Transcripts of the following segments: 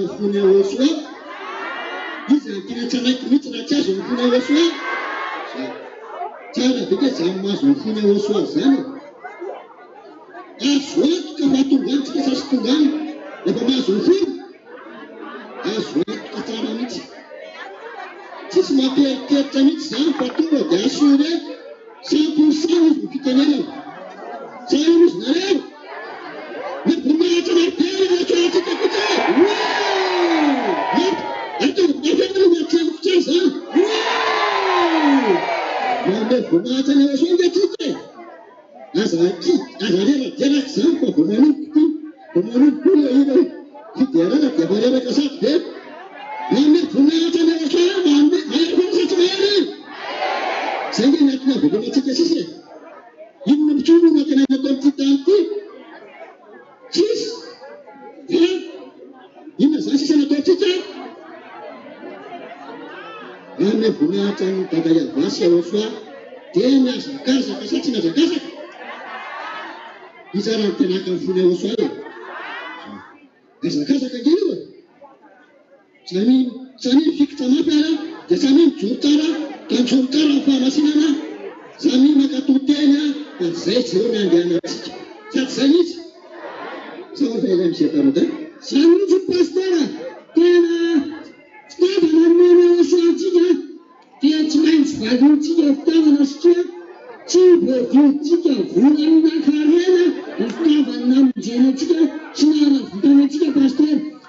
fune oswa iza kina tsana kimitsina chazo fune oswa tsana bike zamazo fune oswa zana aswa kamatungani tikasasitungani nepamazo fune aswa katsana miti sisi mapeketa miti zanu patungo dashure sampu sawu kukitanele sawu zinareo nepumata na pere na chota kukuta Kumata na wasonga tike azaki azalera tena sampo kumani kule ile kitera na kebere kasate nime kumata na wasonga mambe ayakwanza tumeri senge natuna kumata tike sisi yimna mchubu na kana konti tanti chis yimna sasa sana konti tanti nime kumata takaya basi ya waswa tena zakaza kasati na zakaza izara tena kamfune oswale zakaza kagiriwa sami fikta mapara ya sami chutara kan chutara kwa masinana sami makatutena kan sese ona ngana sat sawa vile mshetaruda sami chupastara tena staba na mwana oswajiga Pięć mężczyzn walczycie w towarzystwie, ci walczycie w Unii na karierę, w nam dzielniczkę, przynajmniej w domeczkę pastor,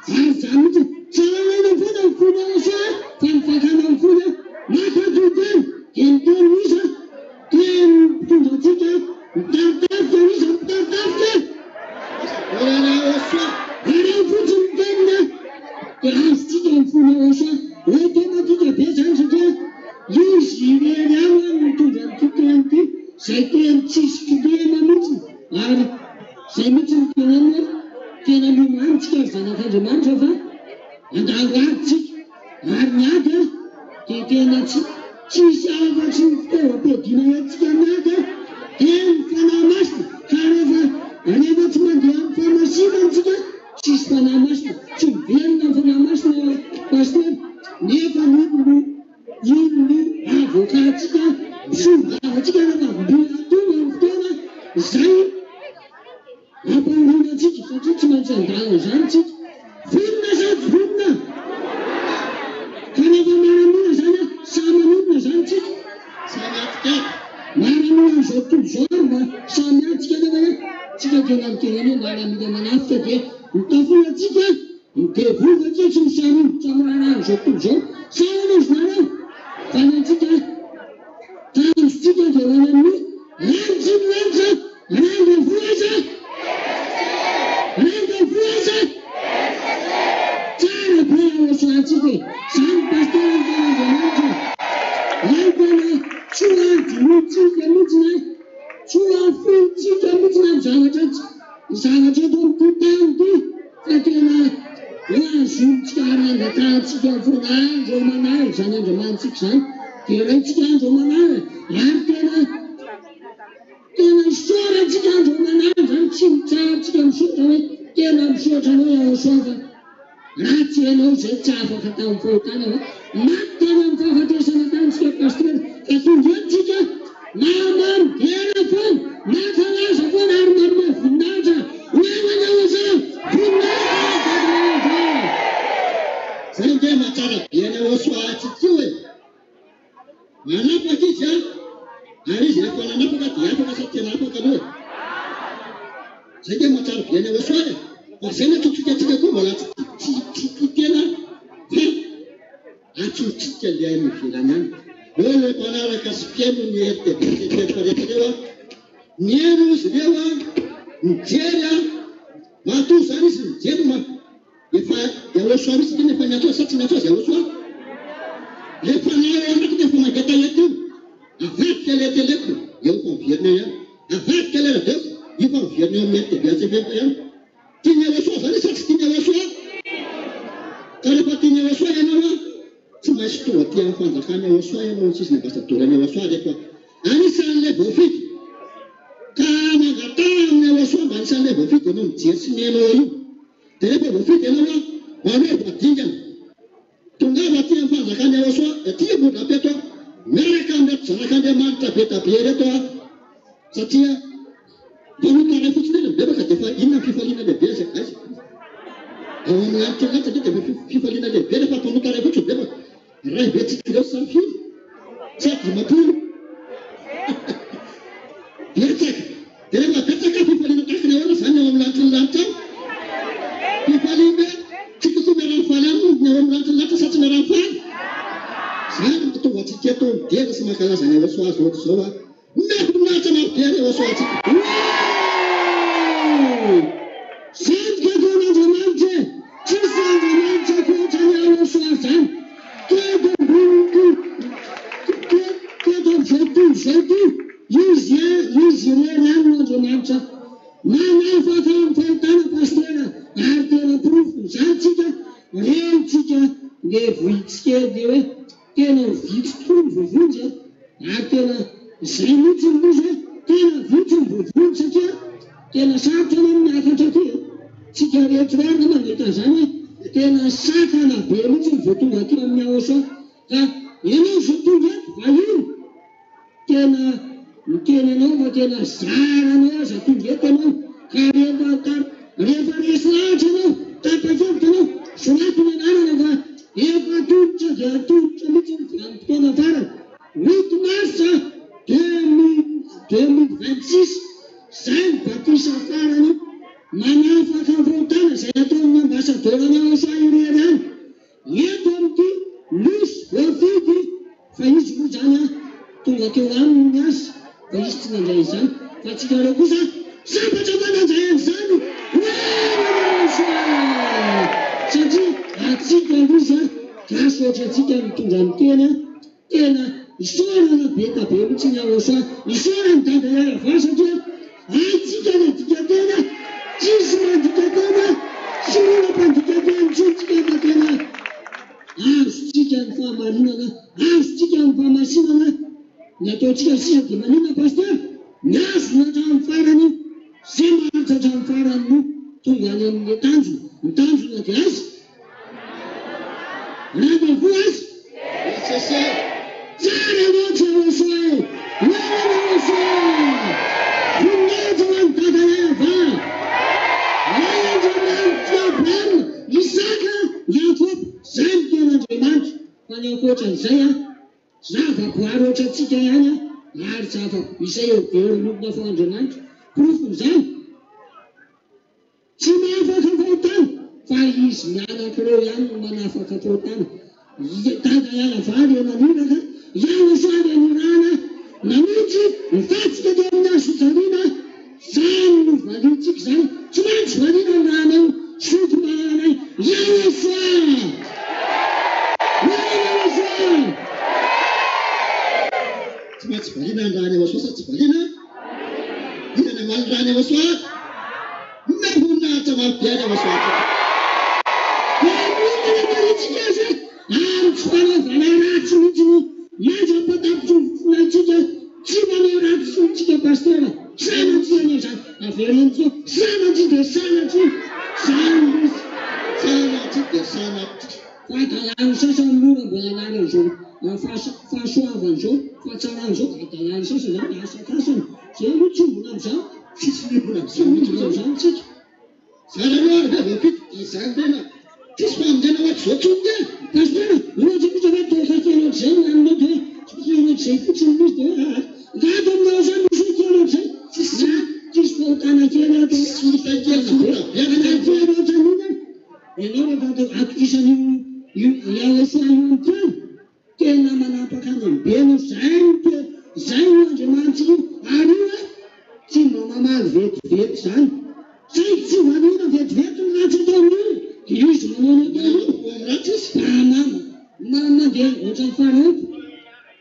a zamknąć całe wodę w kudosie, tam fakaną wodę, na chodźcie, tym misza, tym kudocie, tartawkę, misza, tartawkę. Ale wrócimy będę, ja ścigam w kudosie, lepiej na pieczęcie, już nie miałem tu zamknięty, sekier ciskuje na myci, ale semicin kenemu manczka, zanakadzie manczowa, a dałacik, arniaga, kena cisawaczyn w Europie, kinajacka naga, fana maszna, karewa, a nie dotrzymam, fana siwanczyka, cispana maszna, czym wierna fana maszna, pastor, nie fanu, Yini avokatika shuba atika na biduna mtona zai hapo ndio chiki tunachanganya zanchi funna kana vile mimi sana sama zanchi sana tika mimi shotu zorma sana tika na wewe tika kana kile na mimi manafte ke utafuna tika ukevuga kitu sana chamana shotu zo sana Kana tika, kana stika jana ni, lanchi, ranga fuaza, tana pia waswa tike, sam pastor jana, langana chua mutina, chua fuji mutina jana jadon kutanti, takena. Ya sucikan da ta cikin funa jomana sana joman ciksan kira cikin jomana ya kena shora cikin jomana dan cikin shora kena shora ya shora rati no se chafa katan fotana matana fahate sana dan cikin pastor katun jika naman kena fun matana safon armarma fundaja nana wasa fundaja Senge matara yene wasu atikiwe manapa kicha arishe kwa nanapa kati yapo kasate napo kabwe senge matara yene wasu ale wasene tutuke tike kubola tukena atu tike liani filana wele panara kasipiemu niete pete nieru sidewa mjeria watu sanisi mjema ya wasu amisi kine panyato sati na tosi ya wasu le panara ya makine fuma gata yetu avat kele teleku ya ukonfierne ya avat kele redefu ya ukonfierne ya mete biaze bebe ya tinye wasu sani sati tinye wasu kare pa tinye wasu ya nawa tumashtu wati ya kwanza kanya wasu ya mwusisi na basta turane wasu ya dekwa anisanle bofiki kama gata ya wasu bansanle bofiki no mtiesi neno yu Terebe bofite nawa Wane batingan. Tungga batian fa zakanya waso etia buda peto. Mereka ndet sanakande manta peta piere to. Satia Baru tak ada fitnah, dia berkata ina fifalina dia biasa aja. Awak mengajar kata dia fifalina dia, dia dapat baru tak ada fitnah dia. Rai beti tidak sampai, cek 50. Dia cek, dia dapat cek fifalina tak kena orang sana orang lancar. Fifalina, cikgu tu merang falan, orang lancar satu merang falan. Saya itu wajib tu dia kesemakala sana waswas waswa. Nah benar sama dia waswas. Sen kadına zamanca, çizsen zamanca koçanya oluşarsan, kadın şeddi, yüz yıllarla zamanca, mana fakam faytana pastera, artera proof, sançıca, rençica, ne fitske diye, gene fitskun vurunca, artera sayıcın bize, gene fitin vurunca, Kena satanın nakatı, sigaretler nama kita sana, kena satana berucun foto hati amnya oso, ka ini foto ya, ayun, kena nama kena sarana satu ya kena, kaya bakar, referensi aja tapi jauh sunatnya nana naga, eva tuh macam kena fara, witnessa, demi Francis. Saya bagi sasaran mana fakam frontal saya tu bahasa Toranya saya irian ia tentu lus berfiti faiz bujana tu lakukan nas faiz nanjaisan faci kalau kusa siapa coba nanjaisan jadi hati kerusa kasih jadi kan tunjan kena isoran beta berucanya osa isoran tak ada fasa dia Tiga, cisma tiga, semua pan tiga, tiga tiga. Stikan fama lina, stikan fama sina, na to tiga sina di mana pasta, nas na jam fara ni, sema na jam fara ni, tu yang ni tanju na kelas. Nada puas? Sese. Cara lo cewek saya, nada saya. Jangan kadang apa, jangan tiap Isaka Yakub sampai nanti banyak kocan saya, siapa puaro cacikanya, har siapa bisa yo kerumuk nafan jangan, kurus saya, siapa kekuatan, faiz mana keroyan mana kekuatan, tak ada faham yang mana kan, yang usah yang mana, namun jika tak ada susahnya. Sangu fadicik sang, cuman fadina ramai, sutmana, yawasa, cuman fadina ramai waswas, fadina, ini nama ramai waswas, nahuna cuma tiada waswas. Kamu ni mana cikgu sih? Fana ratu ni, macam apa tu cikgu, cuma ratu cikgu pastera. Sana dia aferentu, sana dia. Katalan sesemua belajar itu, fasuh avanso, facaran so, katalan sesuatu bahasa kasun, selucu bulan sah, cik. Sekarang ada bukit di sana, cisman jenawat socunya, kasih, lu jadi tu kasih jangan lu tu, jangan cekut cekut tu, gado masa musuh kalau cek. Cispo tanah kira tu sudah yang ada kira tu ni, ini orang tu akisan yang sesuatu tu, kena mana pakai beno saya jangan sih ada, cuma mama vet san, saya cuma ni vet tu nak tahu ni, kius mana ni, mama dia macam faruk.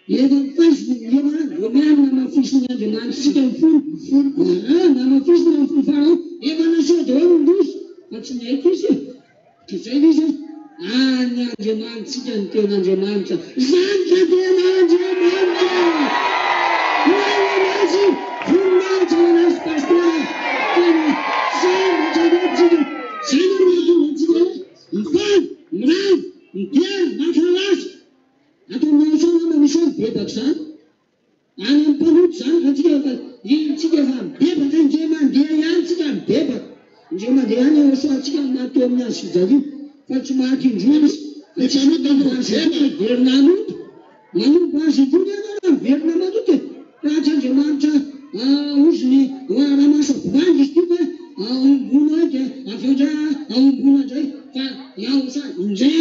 Ia fish ni mana? Nama fish ni jangan chicken food. Nama fish ni food faro. Ia mana sih dorang dus? Macam ni kisah. Kisah ni sih. Anya jangan chicken tu na jangan. Zanja dia na jangan. Mana nasi? Funda jangan pasta. Kena saya macam ni chicken. Saya ni macam ni chicken. dia mankalaza atao miaosana misy bebaka zany any amin'ny mpanoto zany fa tsika fa bebaka indray mandeha ihany tsika bebaka indray mandeha ihany aosoantsika matoa amin'ny azy fijaliana fa tsy mahakindrona izy verina manoto manompo azy itony ianao verina manoto raha tsy Andriamanitra ozony rahamasa bovangy izy ity aombona dia aveo ndray aombona ndray fa iaosa indray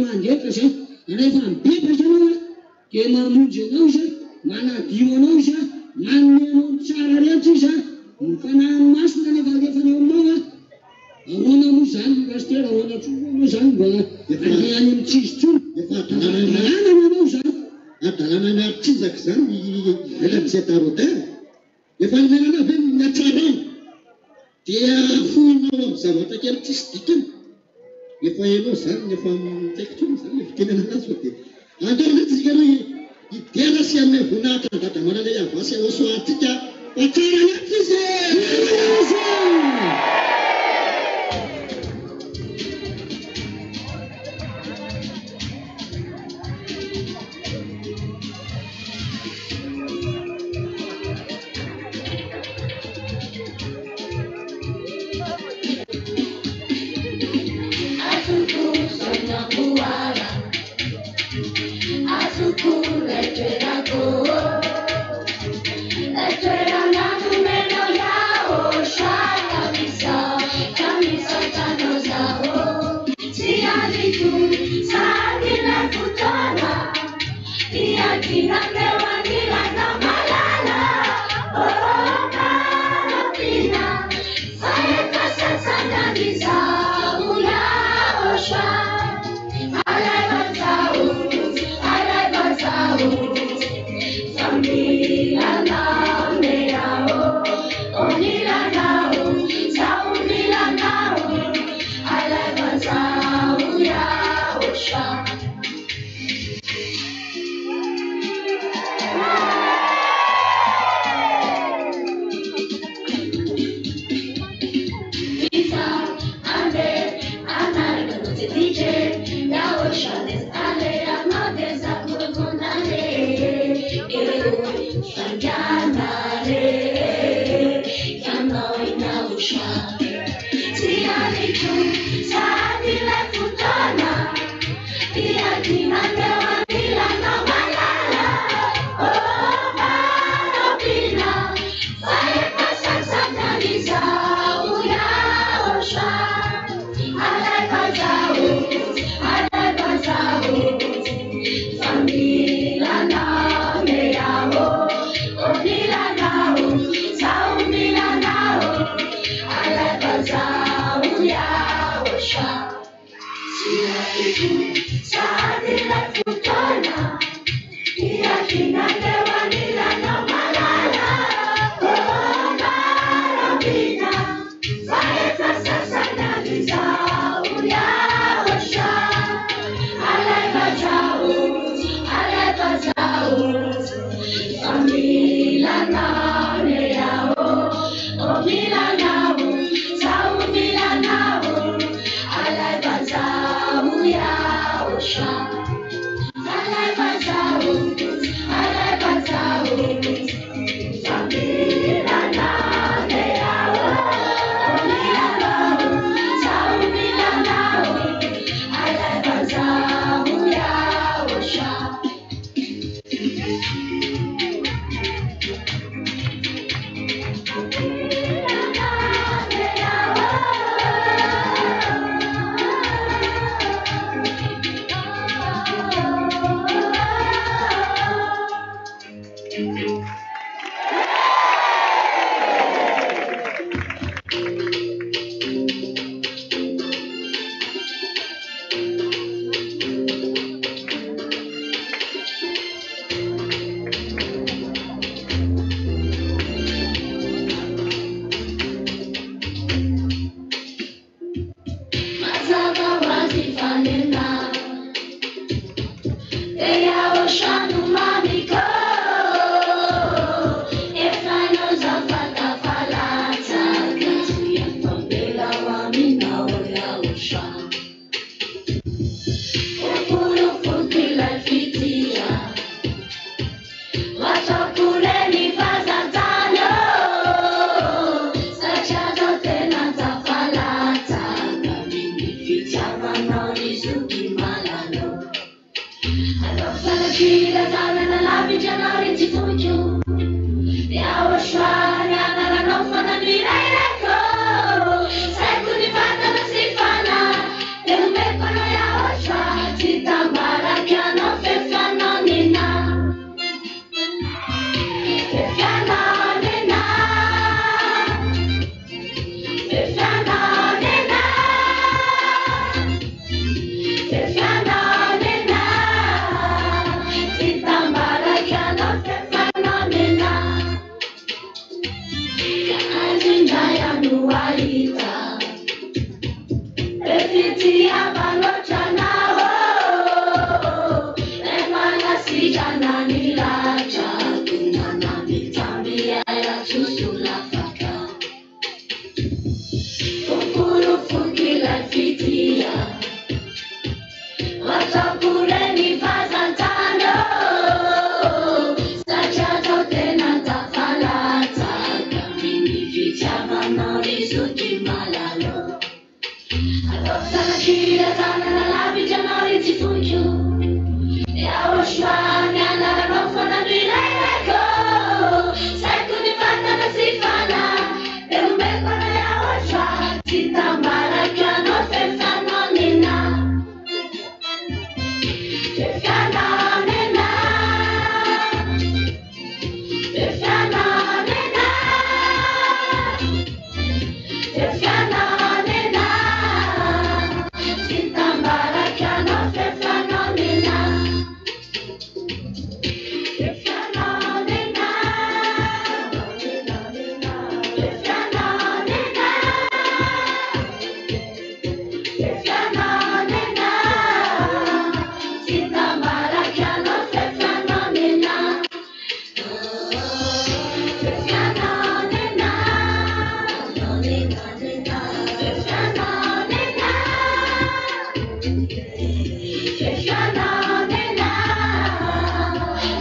mandeha ka zay rehefa mibebaka ianao dia mamonjy anao izy manadio anao izy manome anao tsara rehetra izy mifanahany masina nefa alefa eo aminao ahoana moa zany pasteur ahoana tsony moa zany mba any amin'ny tsizitsony dalana anao zany adalana miaritsizaka zany elatsetarodera efa nimenana ve miatsarana dia foinao amin'ny zavatra kely tsisy dikany efa enao zany efa mitaikitsony zany efa kenana anazy fa dia andao netsika aloha idera sy ame vonahitra dada manale avasy aosoantsika fa tsara nety izy risulti malalo. Allora la fila sana nella vigiana rinzifuggio. E a osciare alla noffa da direi ecco. Secoli fatta da si fanno. E un becco noi a osciare. Città baracchiano fefano nina. Fefano nina. Fefano nina. Fefano nina. Città baracchiano fefano nina. Azinjaya nuwaita. Efiti abalocha nao. Emana sijana nilacha. Kunana mitambia ya chusula faka. Kukuru fukila fitia. Watapure ni fazantano. Sachato tena tafalata. Kamini vichama norizuki malalo. Adopta la kira sana na la vigiana rinzifuggio. E a osciare alla noffa da direi ecco. Secoli fatta da si fanno. E un becco noi a osciare. Città baracchiano fefano nina. Fefano nina. Fefano nina. Fefano nina. Città baracchiano fefano nina. Fefano nina. Fefano nina. Fefano nina. Città baracchiano fefano nina. Fefano nina. Fefano nina. Fefano nina.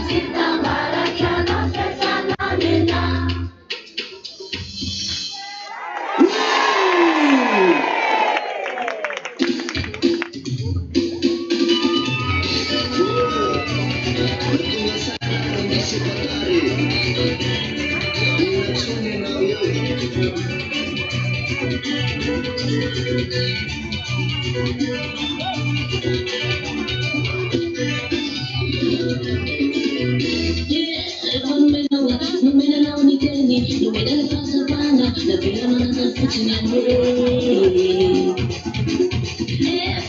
Città baracchiano fefano nina. Non me ne no ni teni, non me ne passa pana, la bella non sta facendo.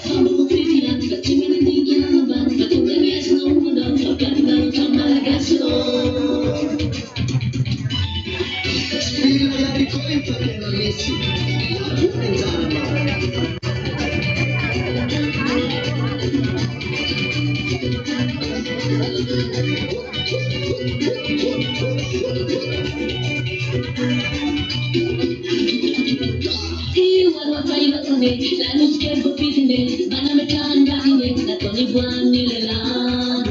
Sono figlia, facciamo di dichiaro, facciamo di mia snodo, facciamo di malagasso. Spiro la ricoinfa che non messi, la puttana. Io guardo fai la tua la luz che bofitine, van a mecan bagine, la toni buoni le la.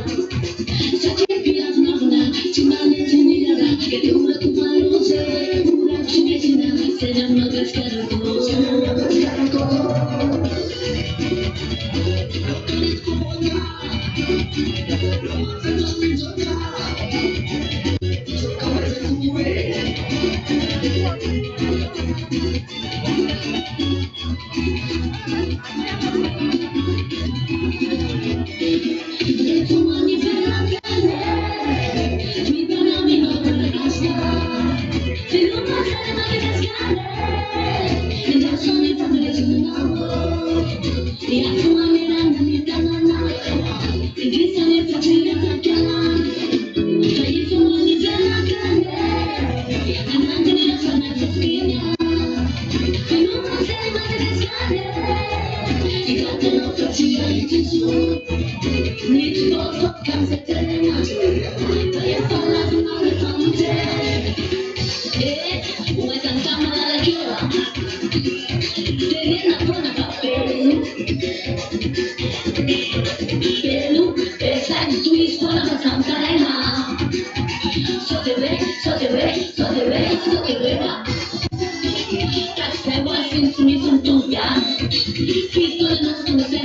Sa che pia nonna, ci mane ci nira, che tu la tu marose, una cinesina, se llama cascarato. Pistola nasconde se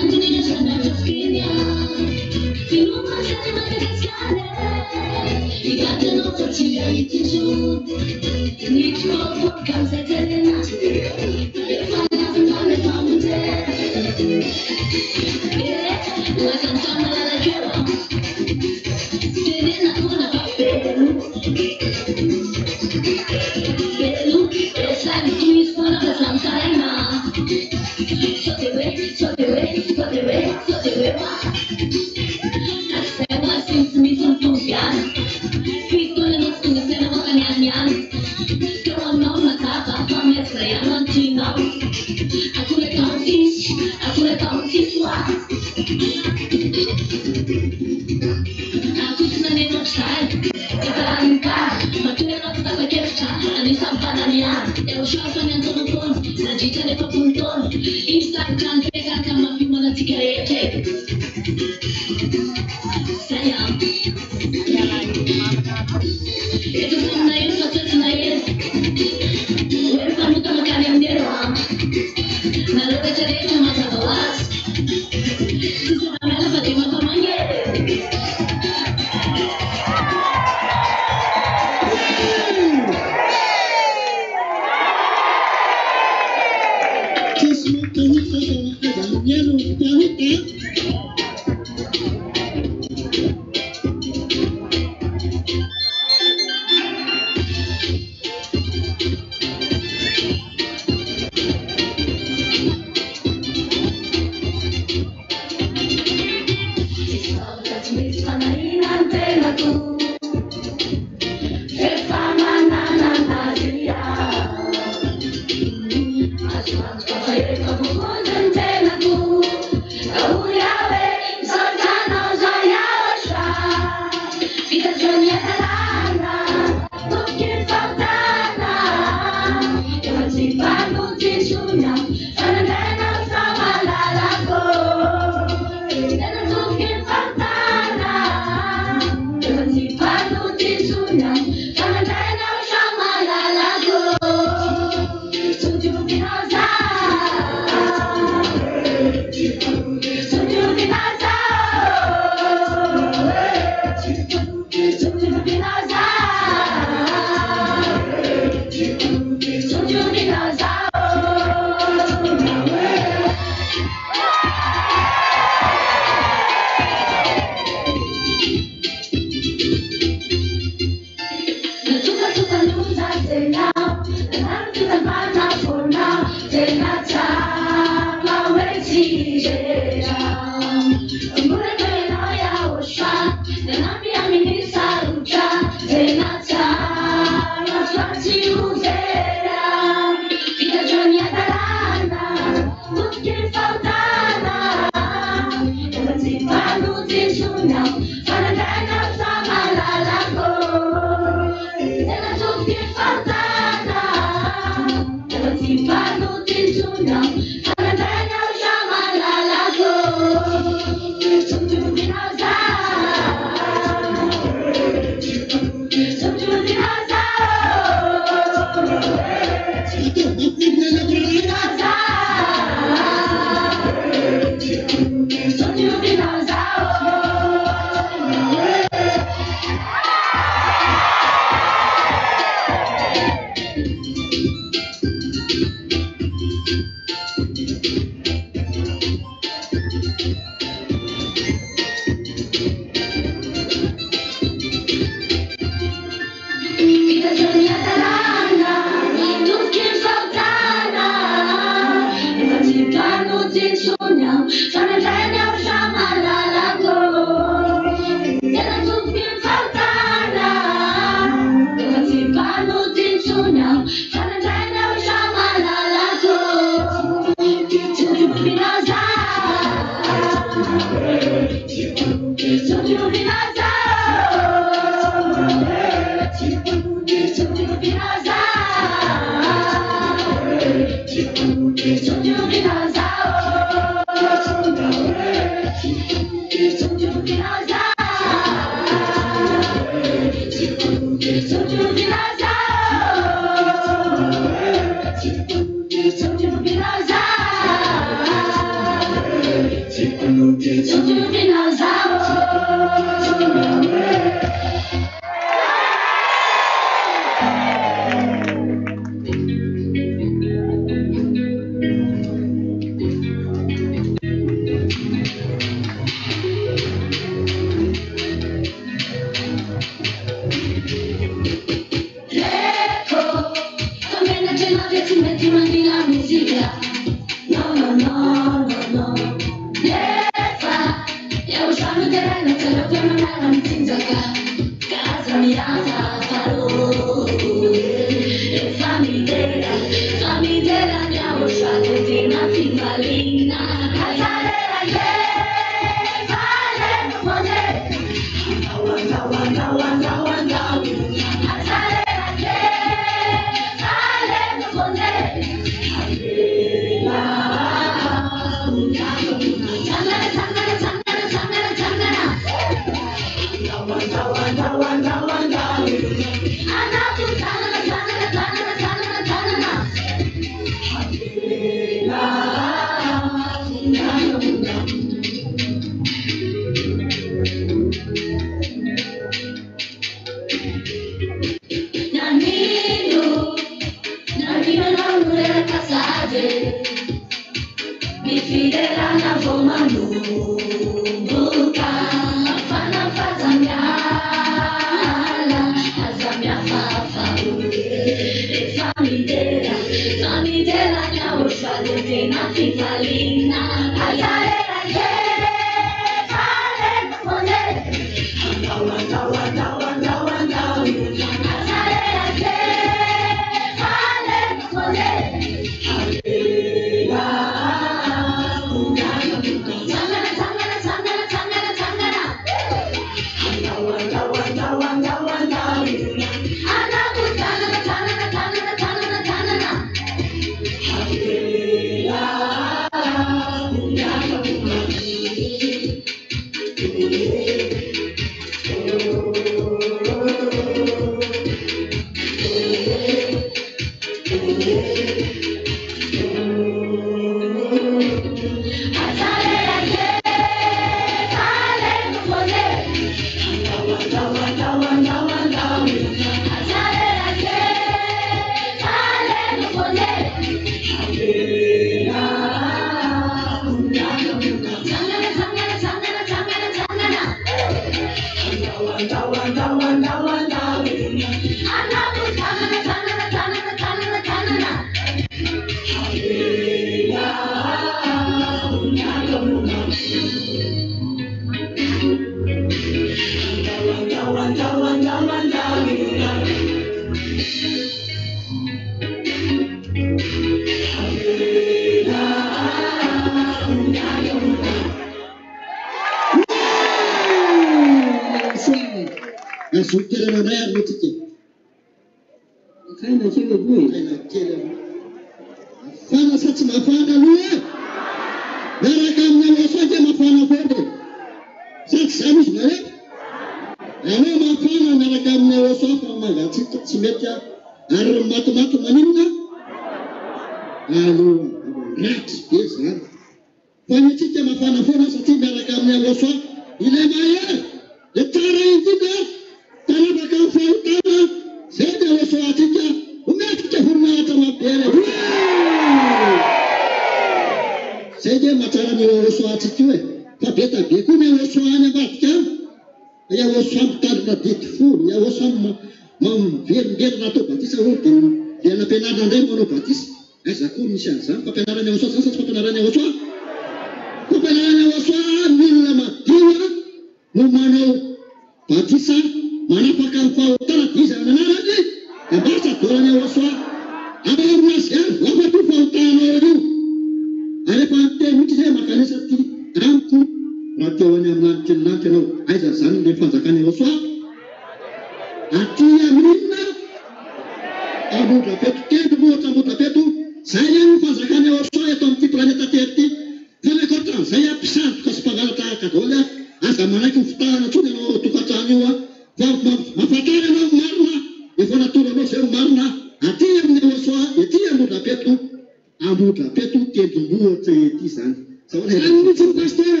Mampodra peto tendrombohitra ety zany. Mihitsy pasteur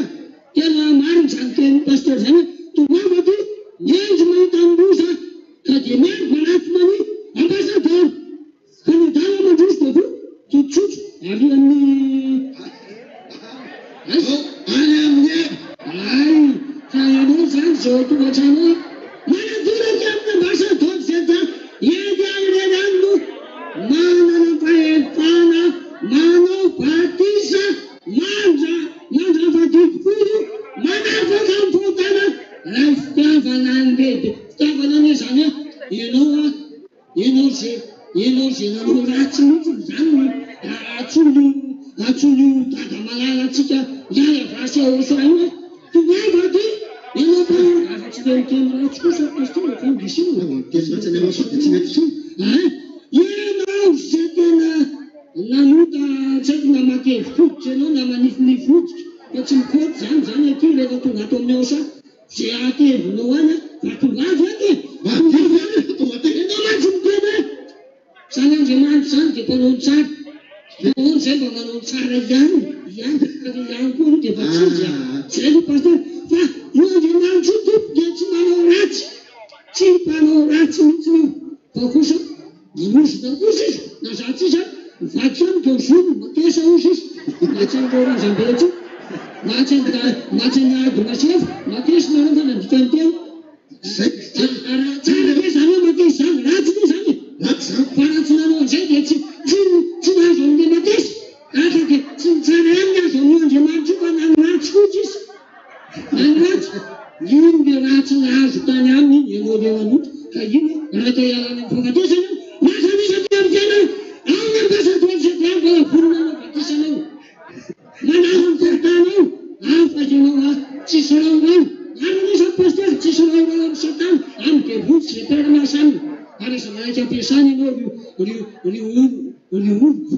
tena marina zany teny pasteur zany tovava ty niandry mahita ambosa ka dia miandry manafy mani ambassadeur ka ny dala mandroso dia to totsotso ary amin'ny any amin'ny ay fa ianao zany zao tonga trano manadiraky amin'ny ambassadeur zay da edy ireny any no manana fahefana manao batisa manja fadikolo manafaka ny fotana ray fitiavana ny lehibe fitiavana ny zany ianao zay nanao ratsy mihitsy zany atsolo dada malala atsika iay avasy aosa io tovava ty ianao fa afa-tsy le miteny ratsy kosa pasteur fa ndrisina tenymatsany aosa dia tsy mety tsony ianao zay tena nanota tsy haiko namakevy fototra ianao na manifinify fototra fa tsy mikoty zany aty rehefa tonga ato amin'ny aosa zay atevinao any fa tovavy aty ianao matsy miteny zany andriamanitra zany dia mpanao tsara manao zay mba manao tsara ihany koa dia fa tsy zay no pasteur fa io andriamanitra io dia tsy manao ratsy tsy mpanao ratsy mihitsy io fa kosa niosona kosa izy na zatsy izy mivaky any dia zono matesa osa izy matsany loranjam-betsy matsany ady masefa matesy nareo fa nandika ny teo tsara be zany hoe matesy zany ratsy be zany fa ratsy nanao an'izay dia tsy nahazo amin'le matesy aka dia tsy mitsara ihany ny azo amin'ny andriamanitra io fa nany ratsy fotsy izy nany ratsy ino le ratsy nahazo tany aminy ianao leo anota ka ino raha te hialana amin'ny fankatesana makanisa te amin'ny tena ao ny ambassadeur zay dia mbola vorona anao batesana io manao ny tantana io afaky ianao tsisy raorao aranisa pasteur tsisy raorao amin'ny satana amy dia votsy zay tena mahasamina ary izy manaiky ampiasana ianao rio oroko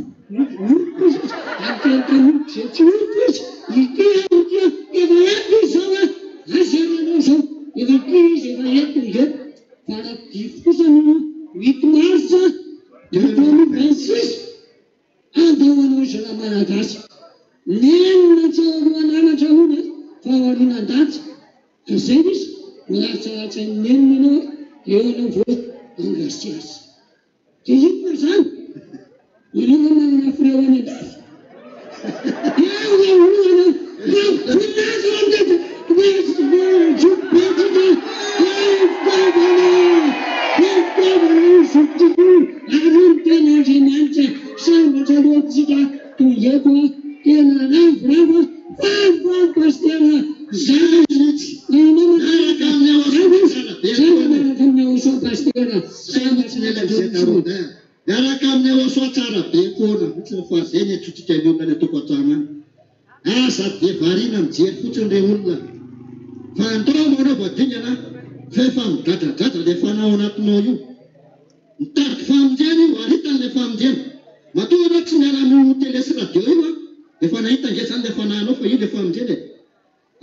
amtentanoko zay tsy oroko izy ity efa ety izy zao azeranao zao efa ty izy efa ety ngeto fa raha kosa ny 8 mars 2026 andahoanao izy raha malagasy nenina tsy alohan'anatra hona fa aorinan-datsy ka zay izy milatsalatsa nenina anao eo anao vo angasiasy dia inona zany ianao manana firehoana eo olana voninahitra amdety fitaovana zokotoko ary ny tena andriamanitra sambatra alohatsika toyeko tena ravoravo favoavo pasteur zany ianao manaraka amin'ny aoso pasteur sambatra miaraka amin'ny aosoa tsara be foana fotsiny fa zay ny atsotsika ny olona ny atoko atrano any asa dia variana mijery fotsiny re olona fa andao manao vadingana fa efa midradradratra le fanao anatinao io mitariky famonjena io aritany le famonjena matoana tsy miala amin'ny tele sy radio io efa nahita nge zany le fananao fa io le famonjena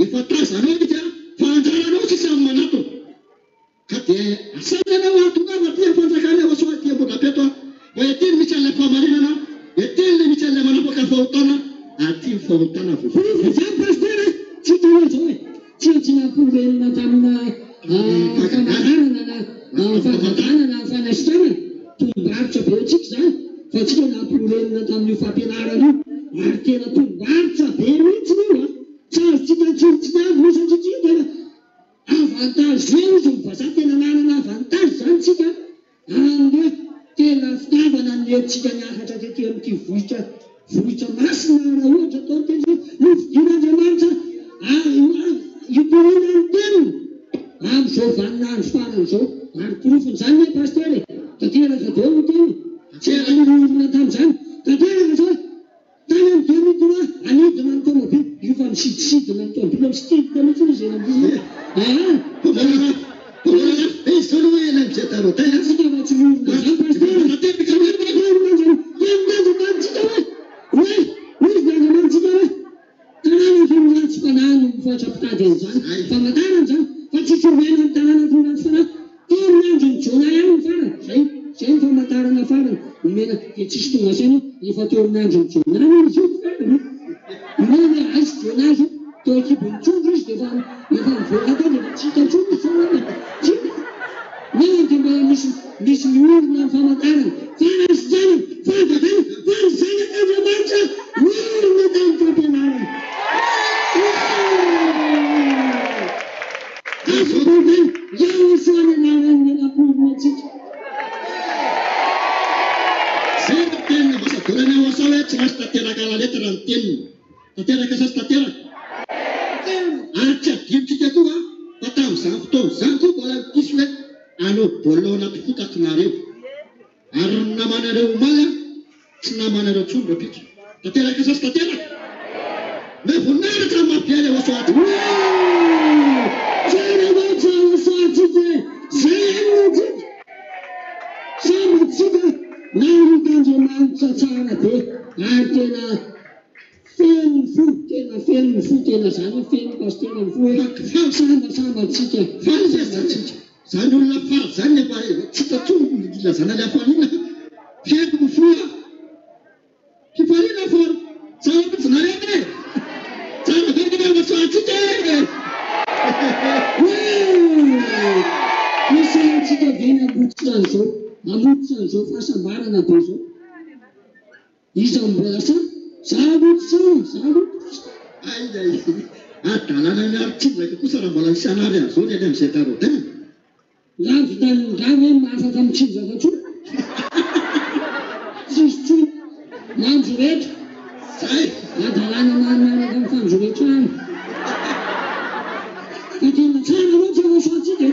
efa tazanao izy fa anjaranao tsy samy manatona ka dia asananao atongava ty fanjakany aosoa ty mbola peto fa etiny misy an'le famarinana etiny le misy an'le manapaka fahotana aty fahotana zany pasteur tsy tena zao e tsy namporenina tamina famaranana na fahavatana na fanasitranana tombaritra be tsika zany fa tsika namporenina tamin'io fampianarana io ary tena tombaritra be mihitsy io tsaritsika tsoritsika misy atsika tena avantage zay izy mivaza tena nanana avantage zany tsika amle tena fitaavana netsika niakatra tety amity vohitra masina raha ohatra atao tena novidin'andriamanitra ikorina ny teniny am'izao vaninandro farany zao ary porofony zany ne pasteur tanteraka deo no teny tsy olona tam'izany tanteraka zao tany amy 2003 anidina ny tomobily io fa misidisidina ny tomobily misidika mihitsy izy eny ambony izy zao aloha ela mizay tarota tsika fa tsy olona zany pasteur fanano mifatrapitady an'izany famantarany zany fa tsy sorena ny tanàna tonga ny fana terinandro ny jona ihany ny fara zay ny mena dia tsisy tonga saina efa teo amin'ny andro jonany izy io mena azy jonazy teo ekibony trondro izy dia efa mivoaka teo dia tsy hita trondro izy nena dia mba misy miorina ny famantarana faras jana favatana faras zanak'Andriamanitra miorina tany fampianarana azo tany iaosoany anarany menapolona atsika zay ny tenina vasadolana ao asa hoe tsy maintsy tanteraka laletara ny teniny tanteraka sasy tanteraka ary tsy adinotsika koa fa tamin'izany fotoan'izany koa mbola diso hoe anao baolao anaty fotakinareo ary ny namanareo omaly tsy namanareo tsony repika tanteraka sasy tanteraka me voninaritra mampiala eo asoaty tsara loatra asoatsika zay anotsika samatsika narit'Andriamanitra tsara be ary tena feno fo tena zany feno pastera ny fo samatsika fazatsika zany olona fara zany efa tsika tsony ilazana le afanina feno ny foa fifarina fora tsara mitsy nareny tsara vena masoatsika isatsika vena amotsizao fahasambarana be zao izy mbola sa ai adalana miaro tsindraka kosa raha mbola misy anary azao ny any am'izay tarotena lavitanindravy mahafaka mitsinjaka tso tsisy tso manjo rehetra zay adalana maraka mifanjo rehetra any fa tena tsara loatra asoatsika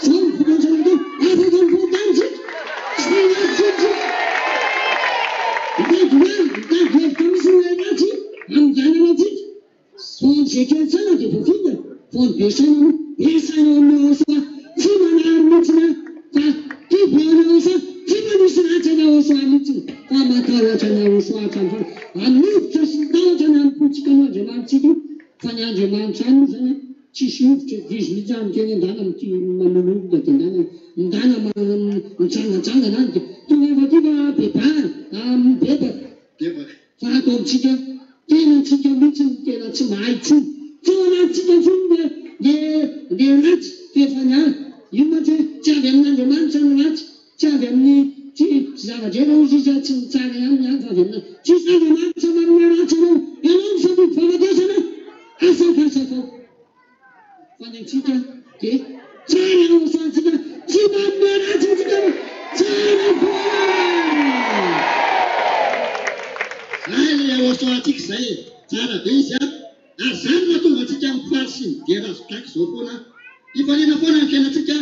zao mivokatsana teo afaka mivoatanitsika sy natsika mitady misy nanatsy amin'janana atsika fonzekeo tsara dia voafinda fony besaina aminao sa tsy manary mihitsina fa tibeana sa tsy manisy ratsana osoa mihitsiny fa matahotrana osoatrany fa anovotra sy nitahotra na nipotsika n'Andriamanitsika fa ny Andriamanitra any zany tsisy ovitra dizy mihitsy any teny andana mity mamonovoka dia ndana mitsangatsangana any dia tonga efa tika bebana bebaka fa ato amintsika tena tsika mihitsy tena tsy mahay tsony fa anatsika tsony le ratsy fefa niany io matsy hoe tsy avy amin'Andriamanitra ny ratsy tsy avy amin'ny tsy zavadrena ozy izy tsy mitsara ihany niany fa avy amina tsisy Andriamanitra manome ratsy anao ianao misafidy fahafatesana afakasafao fa ny antsika dia tsara aosatsika tsy manome ratsy tsika tsara zay le aosoatsika zay tsara be izy ary zany mahatonga atsika mifaly sy midera azo kaiky zao foana ifaliana foana ny fiainatsika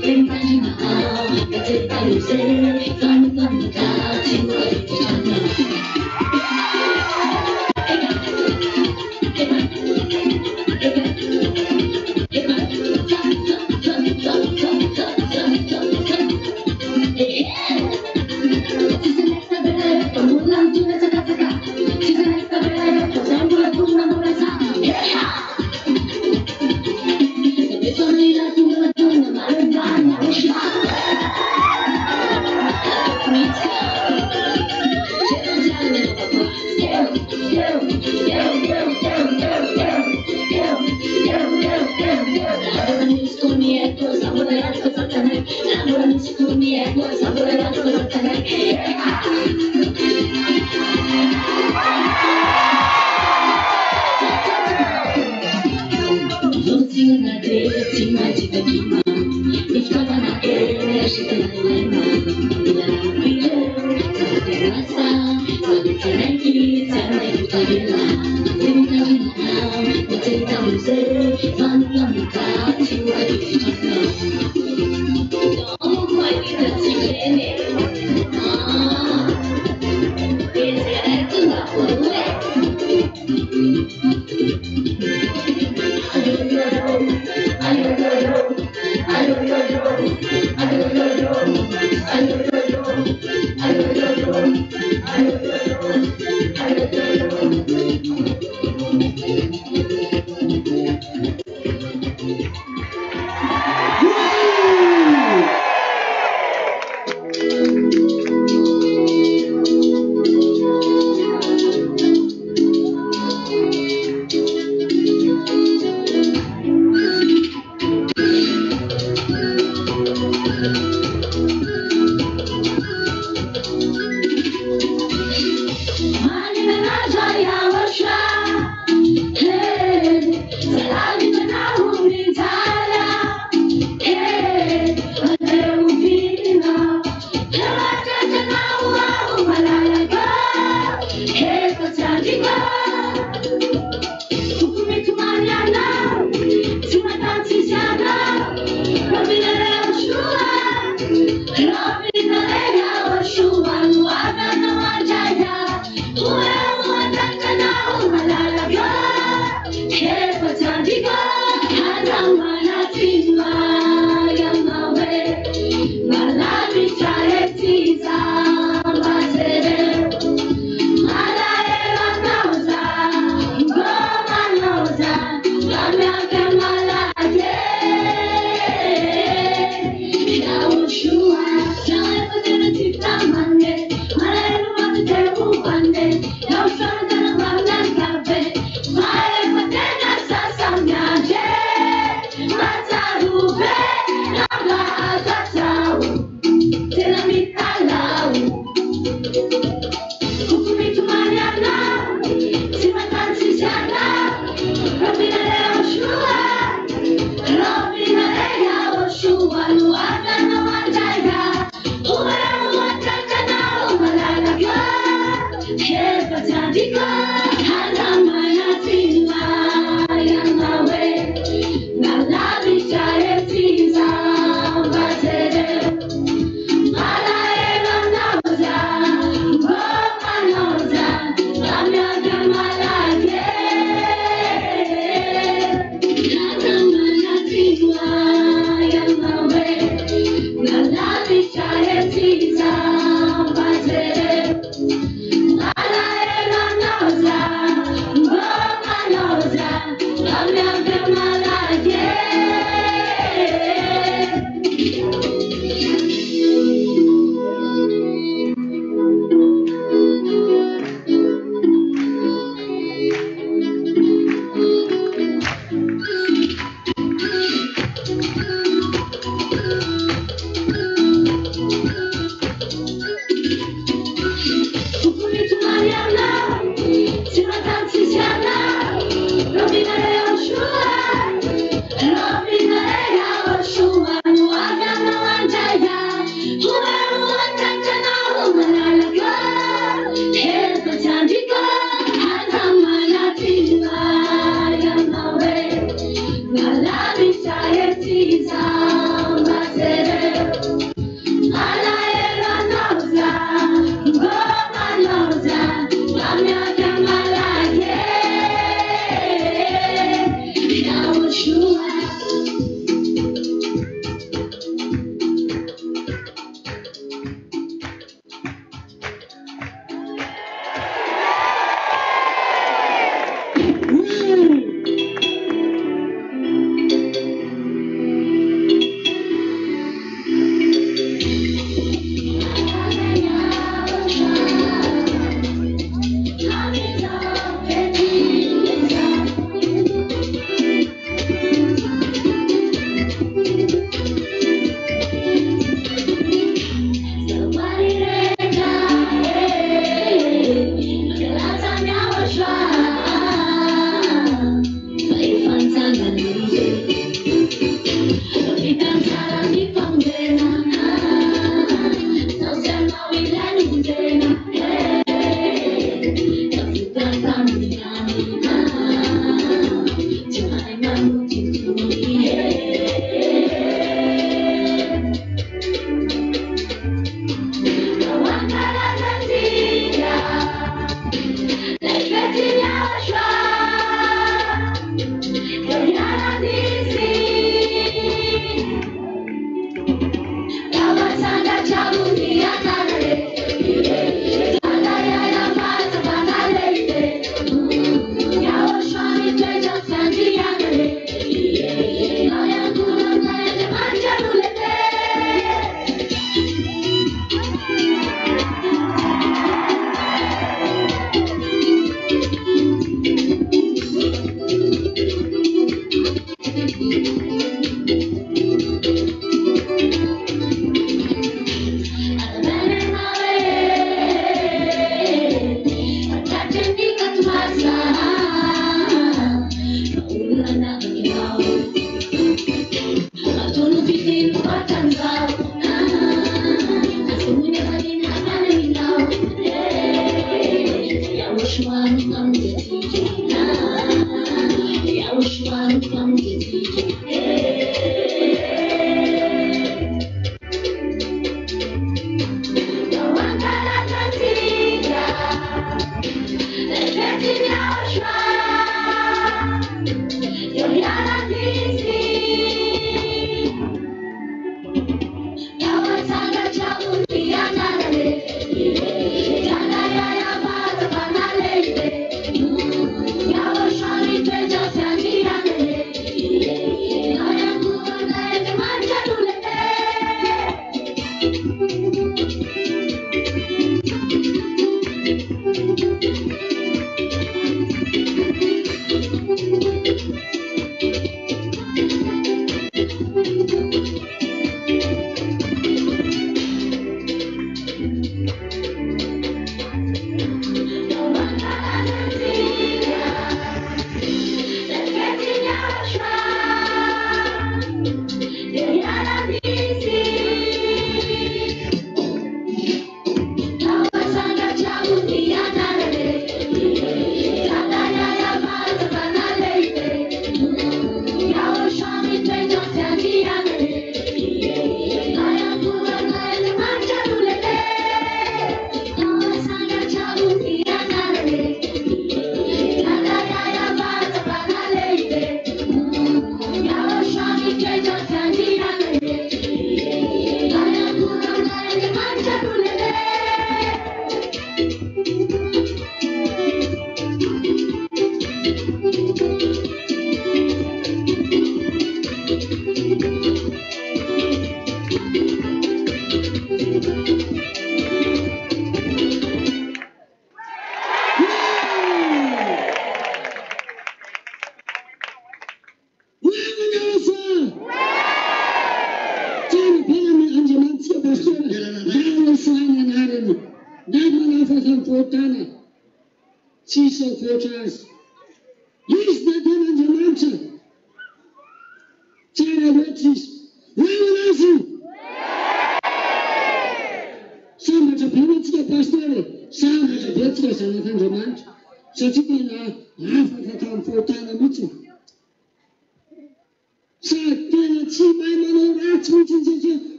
Imagine how, that's it, I will say,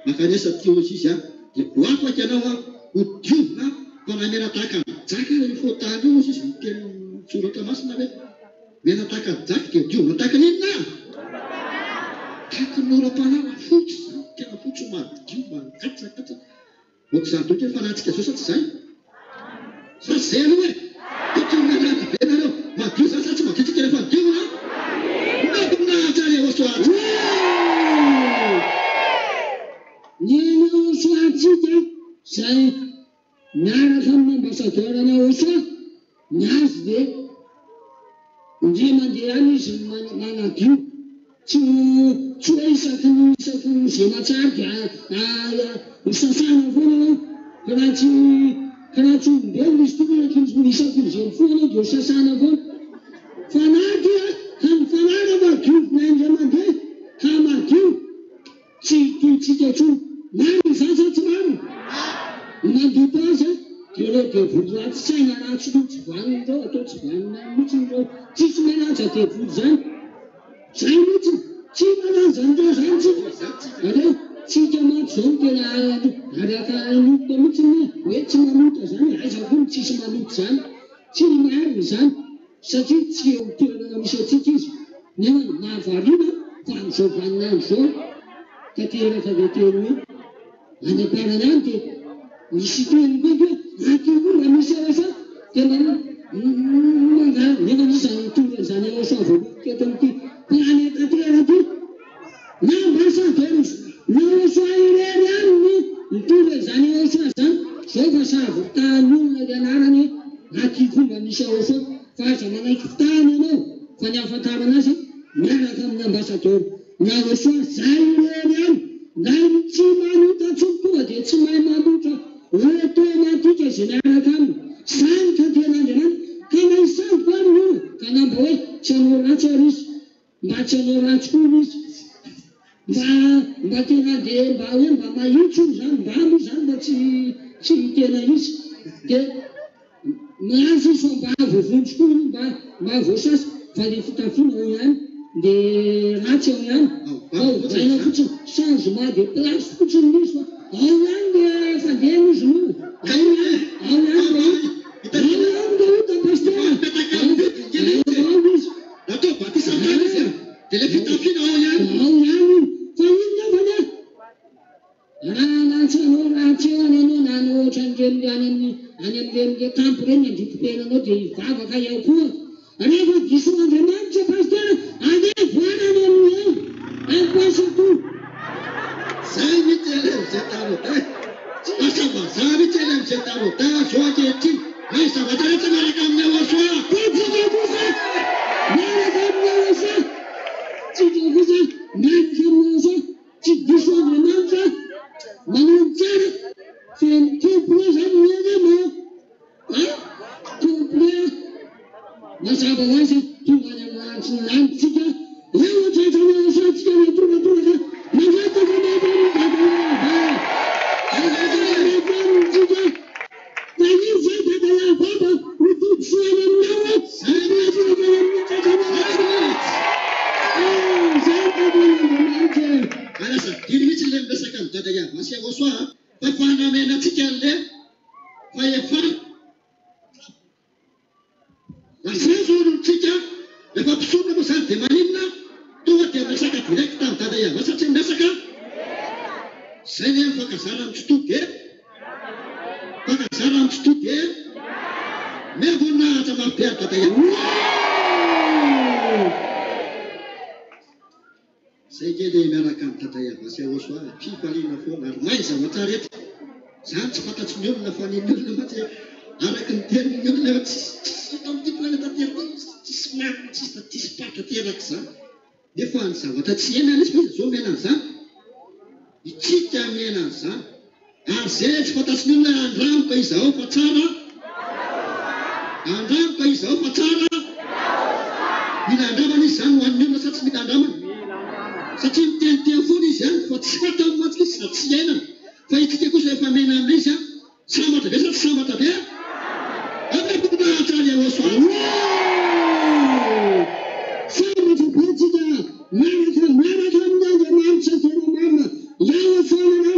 makanisa teologizia dia voafaka ianao hodiovina fanamena tahaka jaka rehefa tany io izy teny soratra masina hoe mena tahaka jaka dia hodiovina tahaka n'inona tahaka noram-panala fotsy zany tena fotsy madio mankatsakatsa ohatr'izany tokoa fanatsika zao sa tsy izay sa zay aloha hoe tokony manana be nareo madio zany sa tsy madio tsika rehefa midiovina nabonahatsary osoatsy ny osoatsika zay miaraka amin'ny ambasadorana osoa miazy dia ndre mandeha any izy manadio tsy hoe isaky ny zay matsary dia sasana foana raha tsy olombelona izy tokoa isaky ny zay foana dia sasana foana fanaky fanara madiovina indray mandeha ka madio tsy toitsika tsony mary zany sa tsy mary mandoto azy dia reo dia voly ratsy saina ratsy no tsy vaniny reo atao tsy vanina mihitsy reo tsisy manaja dia voly zany zay mihitsy tsy manaja andreo zany tsika areo tsika maty zao tena araka nota mihitsy hoe tsy manota zany aizako ny tsisy manota zany tsy mary zany satria tsy eo toerana misy atsika izy nefa mahavariana fa am'izao vaninany zao tanteraka dia teny hoe any amparana any dia misy teny koa atyko mba misy asa dia nefa misy zany tonga zany asa voaloha teto am'ty planeta tera ty na mbasa dia na asa irery any mitonga zany asa zany zao fa savo tany olona dia anarany atyko mba misy asa fa aza manaiky tany anao fa ny ahafantarana azy miaraka amin'ny ambasador na asa zay irery any na tsy manota tsompoa dia tsy mahay manotra oetomatika zay miaraka aminy sanika tenandremany ka naisaniko aminy io ka namba hoe tsy hanao ratsy ary izy mba tsy hanao ratsy koa izy mba tena dia mba hoe mba mahitso zany mba amo zany mba tsy tena izy dia miazy izy fa mba voavontsy koa mba voasasy fa le fitafiana ao ihany dia ratsy ao ihany zaina fotsiny changement de place fotsiny misy fa ao ihany dia fandehana izy no ao ihany dia ota pastera izy natao batisantany izy dia le fitafiana ao ihany fa inona fanya raha natsanao ratsy eo any anao na anao ohatran'ireny any amin'ireny tampo reny andritipenanao dia ivavaka eo koa rehefa disoandriamanitra pastera ane voanany amin'ay ankoasato zay mihitsy ele am'izay tarota asavaza mihitsy ele am'izay tarota zao ankehitriny nay zavatra rehetra miaraka amin'ny aoasoa tsika kosa miaraka amin'ny aoasa tsika kosa miaraka amin'ny aoasa tsy disoandriamanitra manao tsara feny complet zany miana mo complet mazava ho azy tonga any amin'antsy lanitsika eo ohatraitrany aosatsika ne tongatonga mavataka metamidadayava aaametamitsika na izy zay dadayavaba mitodsoany aminao zay mahatonga amin'nitsatranaaa zay tadonandriamanitra alasa diny mihitsy le miresaka amin'ny dadayava asy aosoa fa fanamenatsika an'le fa efa asazo olontsika rehefa mpisona moa zany dia maninona tonga dia miresaka direct amin'ny dadayava satria miresaka zay ne fakazara mitsotody fakazara mitsotody mevonahatra mampiary dadayava zay kely miaraka amin'ny dadayava sy aoso a fifaliana foana ary may zavatra rehetra zany tsy fantatsy ny olona fa niny olona matsy araky ny tenin'ny olona tsisy am'ty planeta teraka tsisy marina tsisy patra teraka zany nefa ny zavatra tsy henany izy fa izy zao miainany zany itsika miainany zany ary zay tsy fantatsy ny olona andramiko izao fa tsara andramiko izao fa tsara mila andramana izy zany ho an'ny olona sa tsy mila andramana satria miteniteny foana izy any fa tsy fatao matsika izy sa tsy iainana fa itsika kosa efa mena amin'izy a sambatra be sa tsy sambatra be amebonahatrany aoso sambatra be tsika miaraka amin'andriamanitra tena marina iaosoana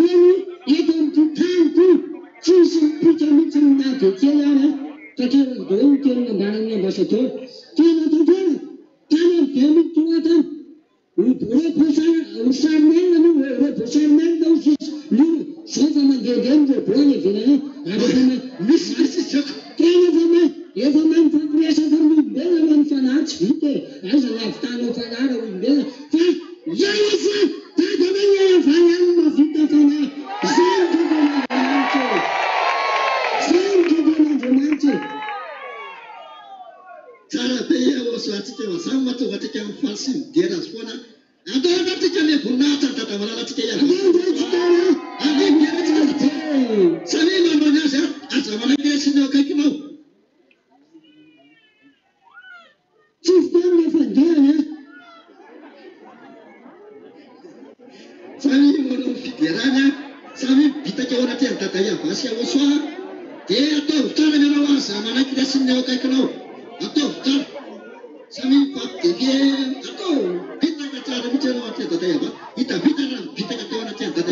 teny eto amin'ity tany ty tsisy mipika mihitsy minaty kely ary takeraky daholo ny teny nambarany ambasador tena tantena tany amy be mitona tany reposarinelina no reposarinelina dao sisy lio zao fa mandehandeha mirebolany ivelany ary misy tena efa mahay mifampiresaka amin'olombelona ma ny fanahy tsy vita aiza lavitanao fanara olombelona fa iaho fa tadana iavany any mavita fanahy zay nykiden'Andriamanitra tsara be oso atsika mazamy mahatonga atsika amin'ny falsy midera azy foana atao anatsika le voninahitra ny tadamalala atsika samy manao ny azy aza manakira sy ny akaikinao tsy fitany fandehany samy manao fiderany samy bitaka ao anaty any dada iavasy oso dia ataovy tsara mianao aza manakira sy ny akaikinao ataovy tsara samy mifampidelie atao bitaka tsara mihitsy ianao anaty dada iavasy hitabita raha bitaka tao anaty any dada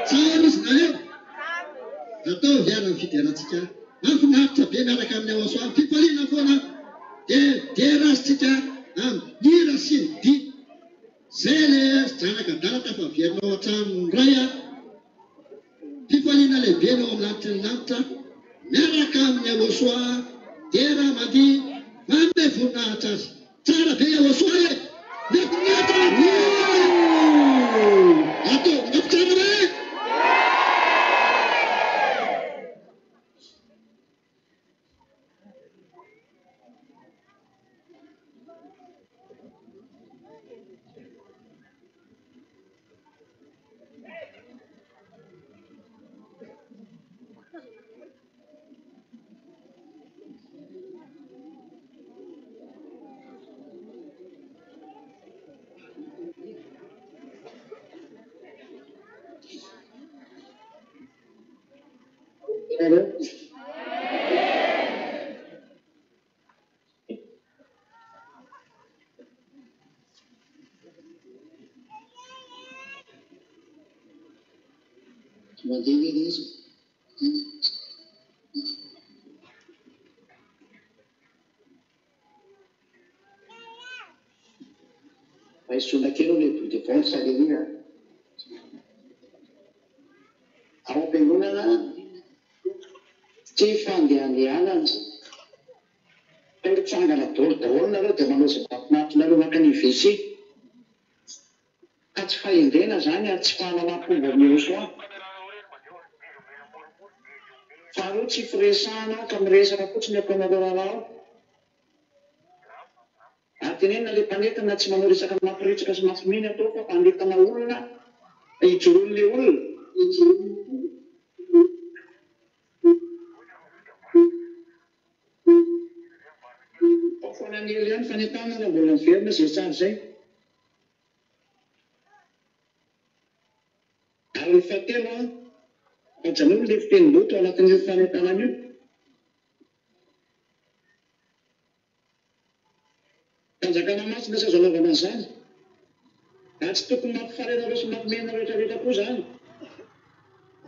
samy izy nareo ataovy ara ny fiderantsika mafinaritra be miaraka amin'ny aoso any fifaliana foana dia rasitsika amira sy ny di zay le zanaka dala tafaverinao an-trano ray fifaliana lehibe nao amin'ny lanitry ny lanitra miaraka amin'ny aosoa dia raha mandy manome voninahitra azy tsara be aosoa e le voninahitra atao napitsara be Maisonakelo le bout de vente salerina ao am-piangonana tsy fandehandehanana tsangana daholo nareo dia manao izay mahafinaritra nareo maka ny WC ka tsy fahendrena zany ary tsy fahananam-pomba mihoso faharoa tsy firesahana ka miresaka fotsiny ampianareo rahao tenena le mpanetana tsy manao resaka mampiretsaka sy mafiminy atao fa mpanetana olona hijoroan'le olona fanan'ely ihany fanetana raha mbola miverina zay tsara zay ary ny fahatelo ajanolo le fitenim-boto ao anatin'io fanentanana io fanjakana masina sy azo anaovana an'izany ary tsy tokony mampifarena reo sy mampimena rehetrarehetra koa zany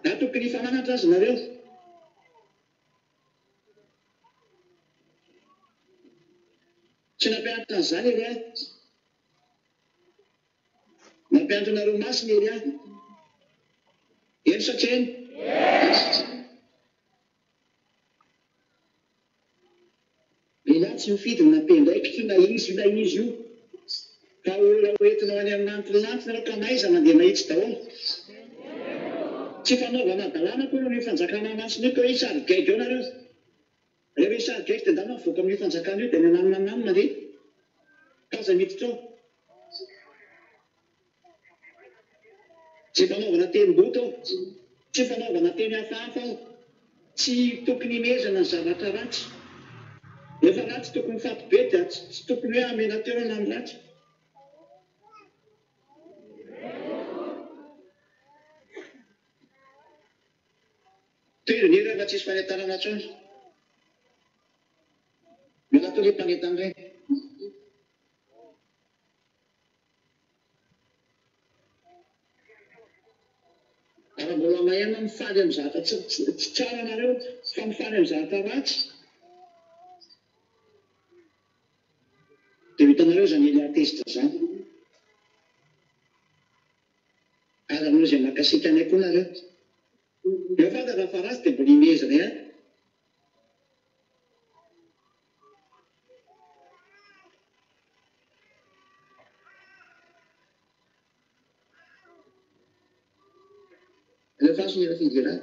na tokony hifananatra azy nareo tsy nampianatra an'izany ery ahy nampianatra nareo masina ery ahy eny satria eny ilahy tsy mifidy ny nampendraikitra na izy io ka olona hoentinao any amin'n'antilantina nareo ka naiza mandeha mahitsy daholo tsy fanaovana dalàna koa no fanjakana masina io ka hoe sarigaiga eo nareo rehefa isarigaiga dia ndana mivoaka amin'ny fanjakana io dia nananananina dia kaza miditra ao tsy fanaovana teny-boto ao tsy fanaovana teny hafahafa ao tsy tokony mezana ny zavatra ratsy efa ratsy tokony faty be dia tsy tokony hoe amena toerana ny ratsy toeriny rehefa tsisy fanetanana tsony mila toy le mpanetana iray mbola mahena mifaly amin'ny zavatra tsy tsara anareo fa mifaly amin'ny zavatra ratsy dia hitanareo zany ilay atezitra zany ary amin'io izay makasika anay koa nareo eo fantatra fa ratsy dia mbola imezina ihany le faccio gliela figurare.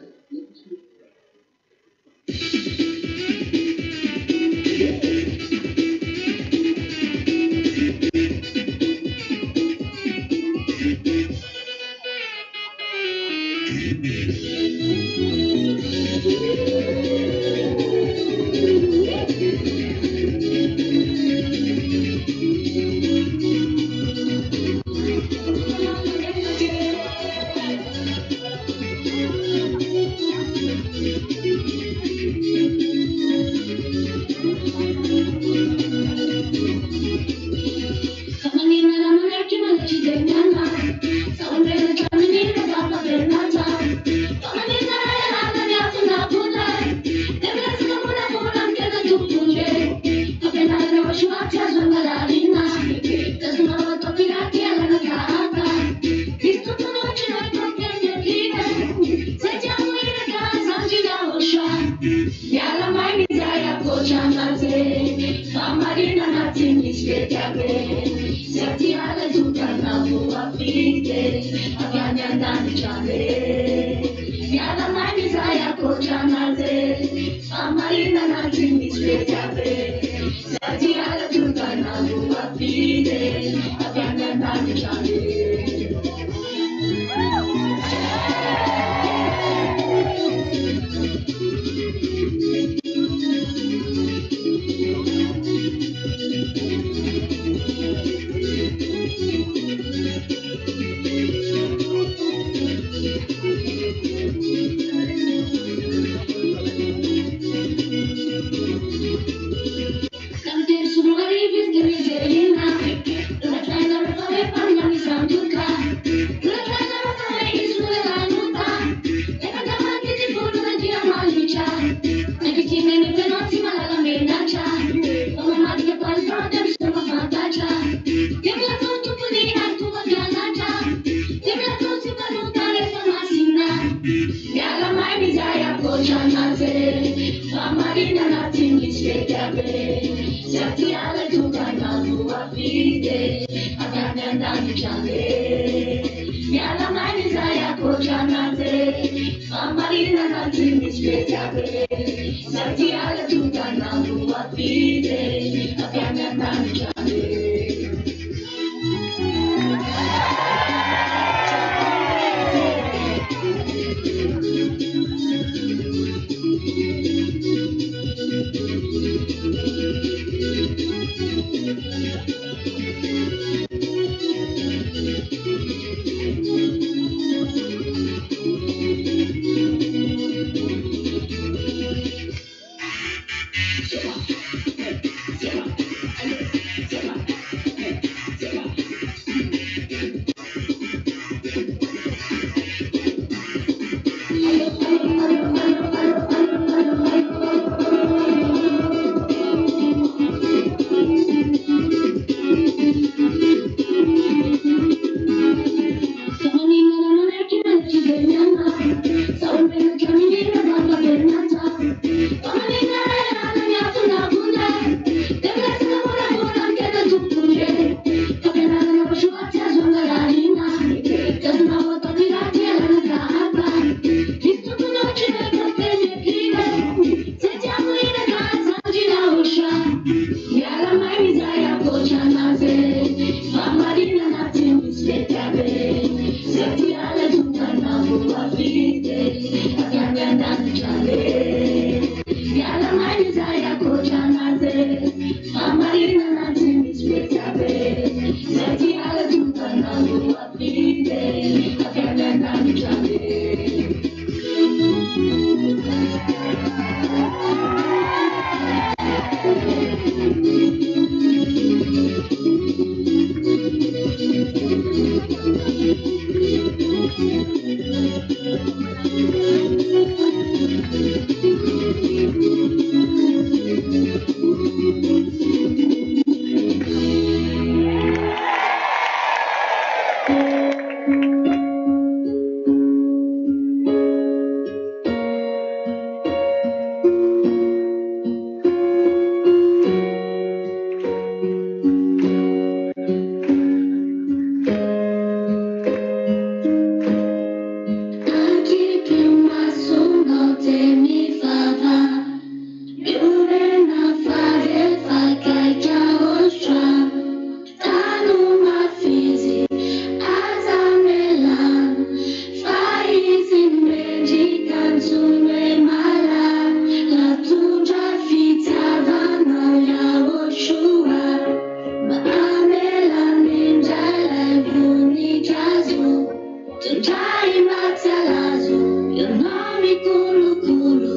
Tuntai matsalazo, your nami kulu kulu,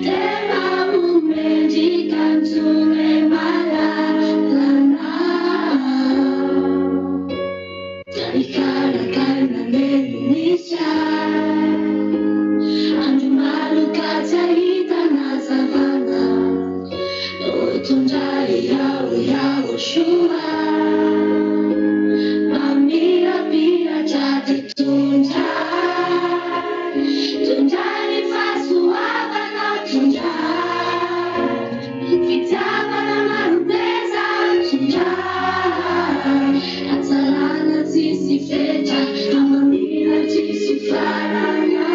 tema umendi kantune malalana. Tanikara kaina nenumisha, andu malu kataita na savana, tuntai yao yao shua. Mamira pira jati tuntai, tuntai ni fasu abana tuntai, vitaba na marubeza tuntai, atalana tisi feta, amamira tisi farana,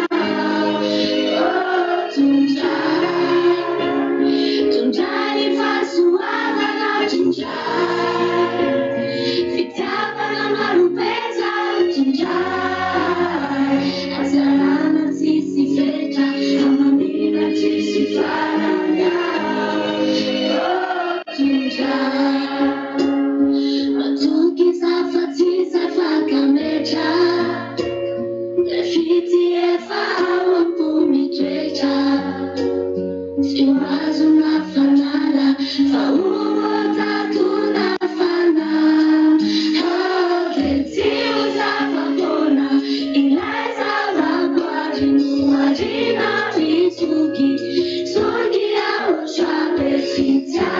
oh tuntai, tuntai ni fasu abana tuntai, vitaba na marubeza tuntai, atalana tisi feta, amamira tisi farana, oh tuntai. Matuki safati safaka mecha, lefiti efa awapumi trecha, siwazu na fanala, fauwa tatu na fana, keti uzafakona, ilaza wakwari nuwarina mituki, suki ya ushabe fita.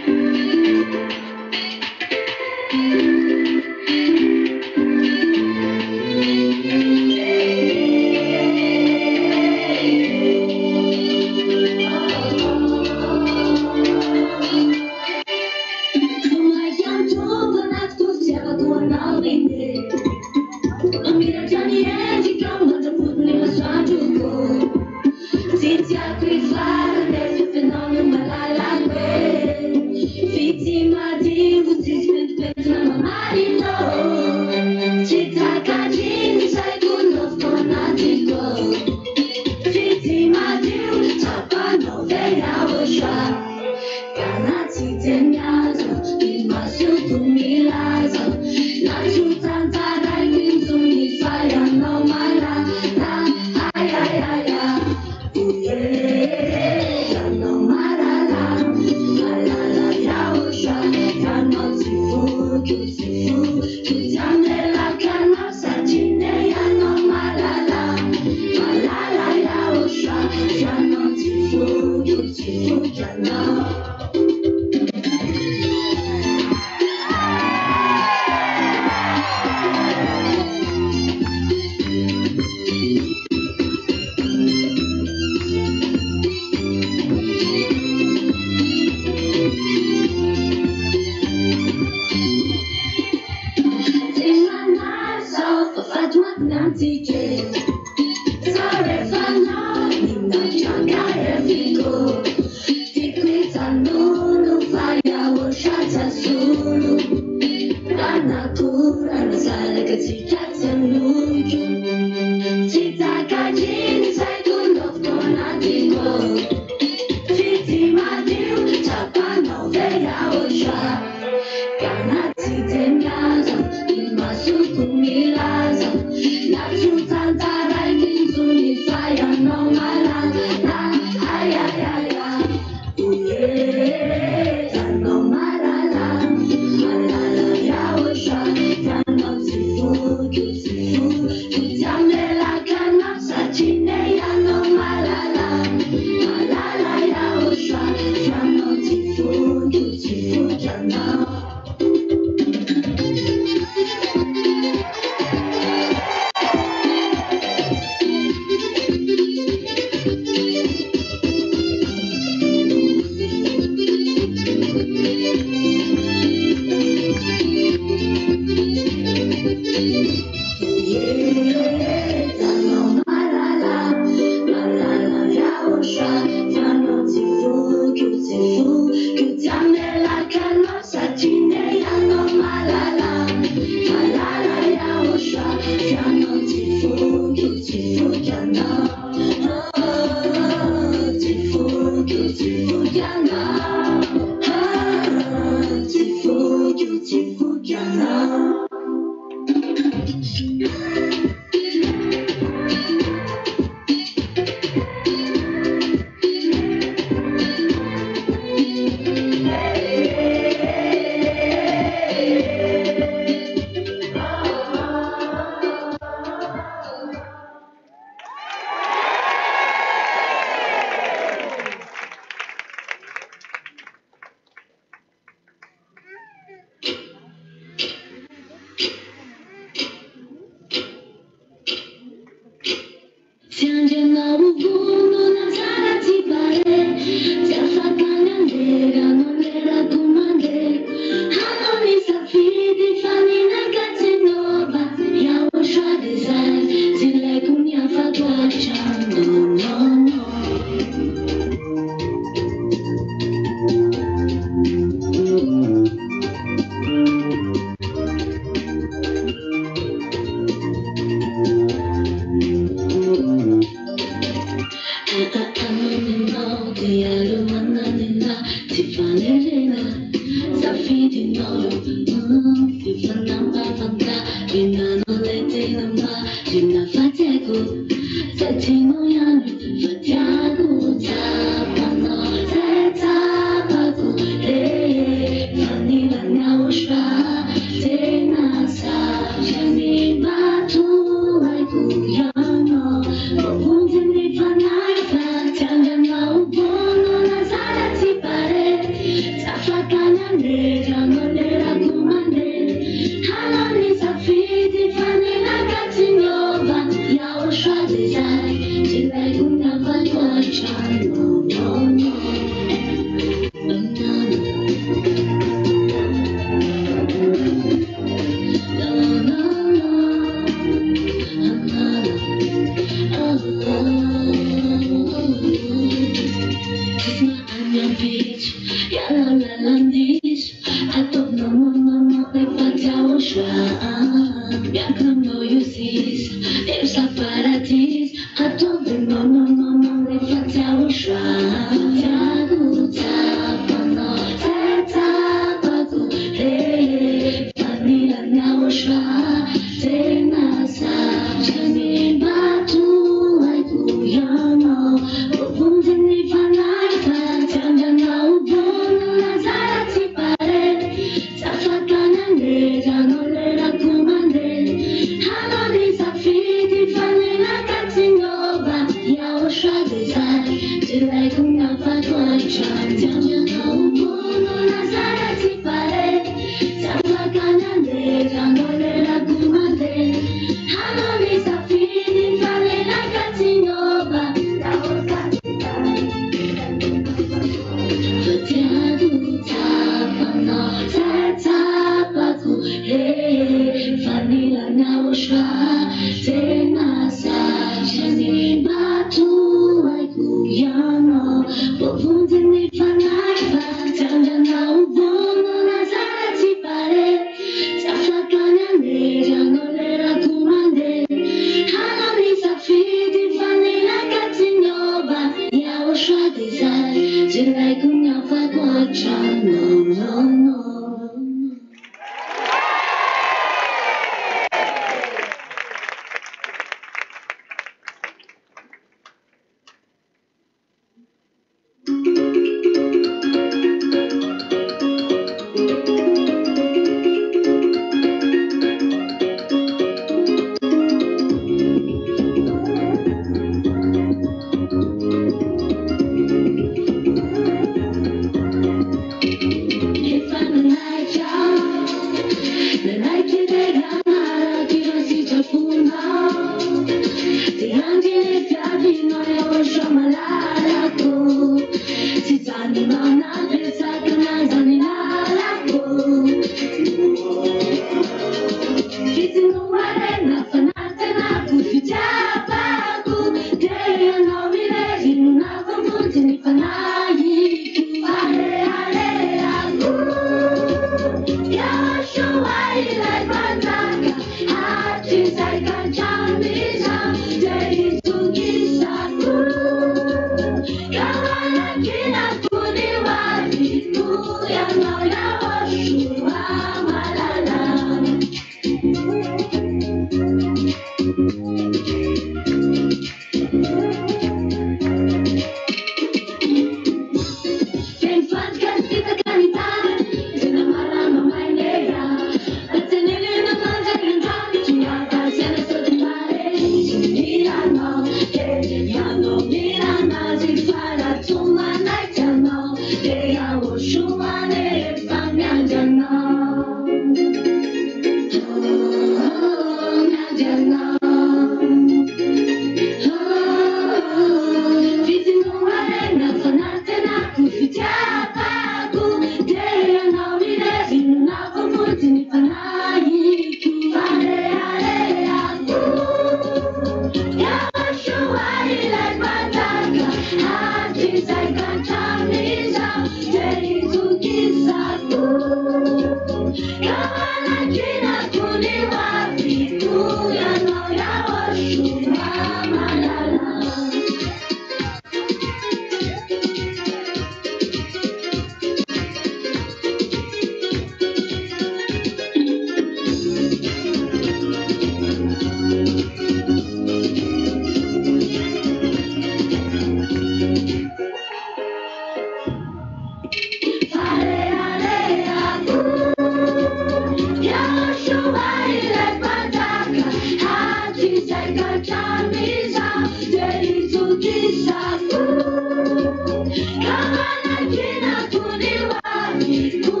I need you,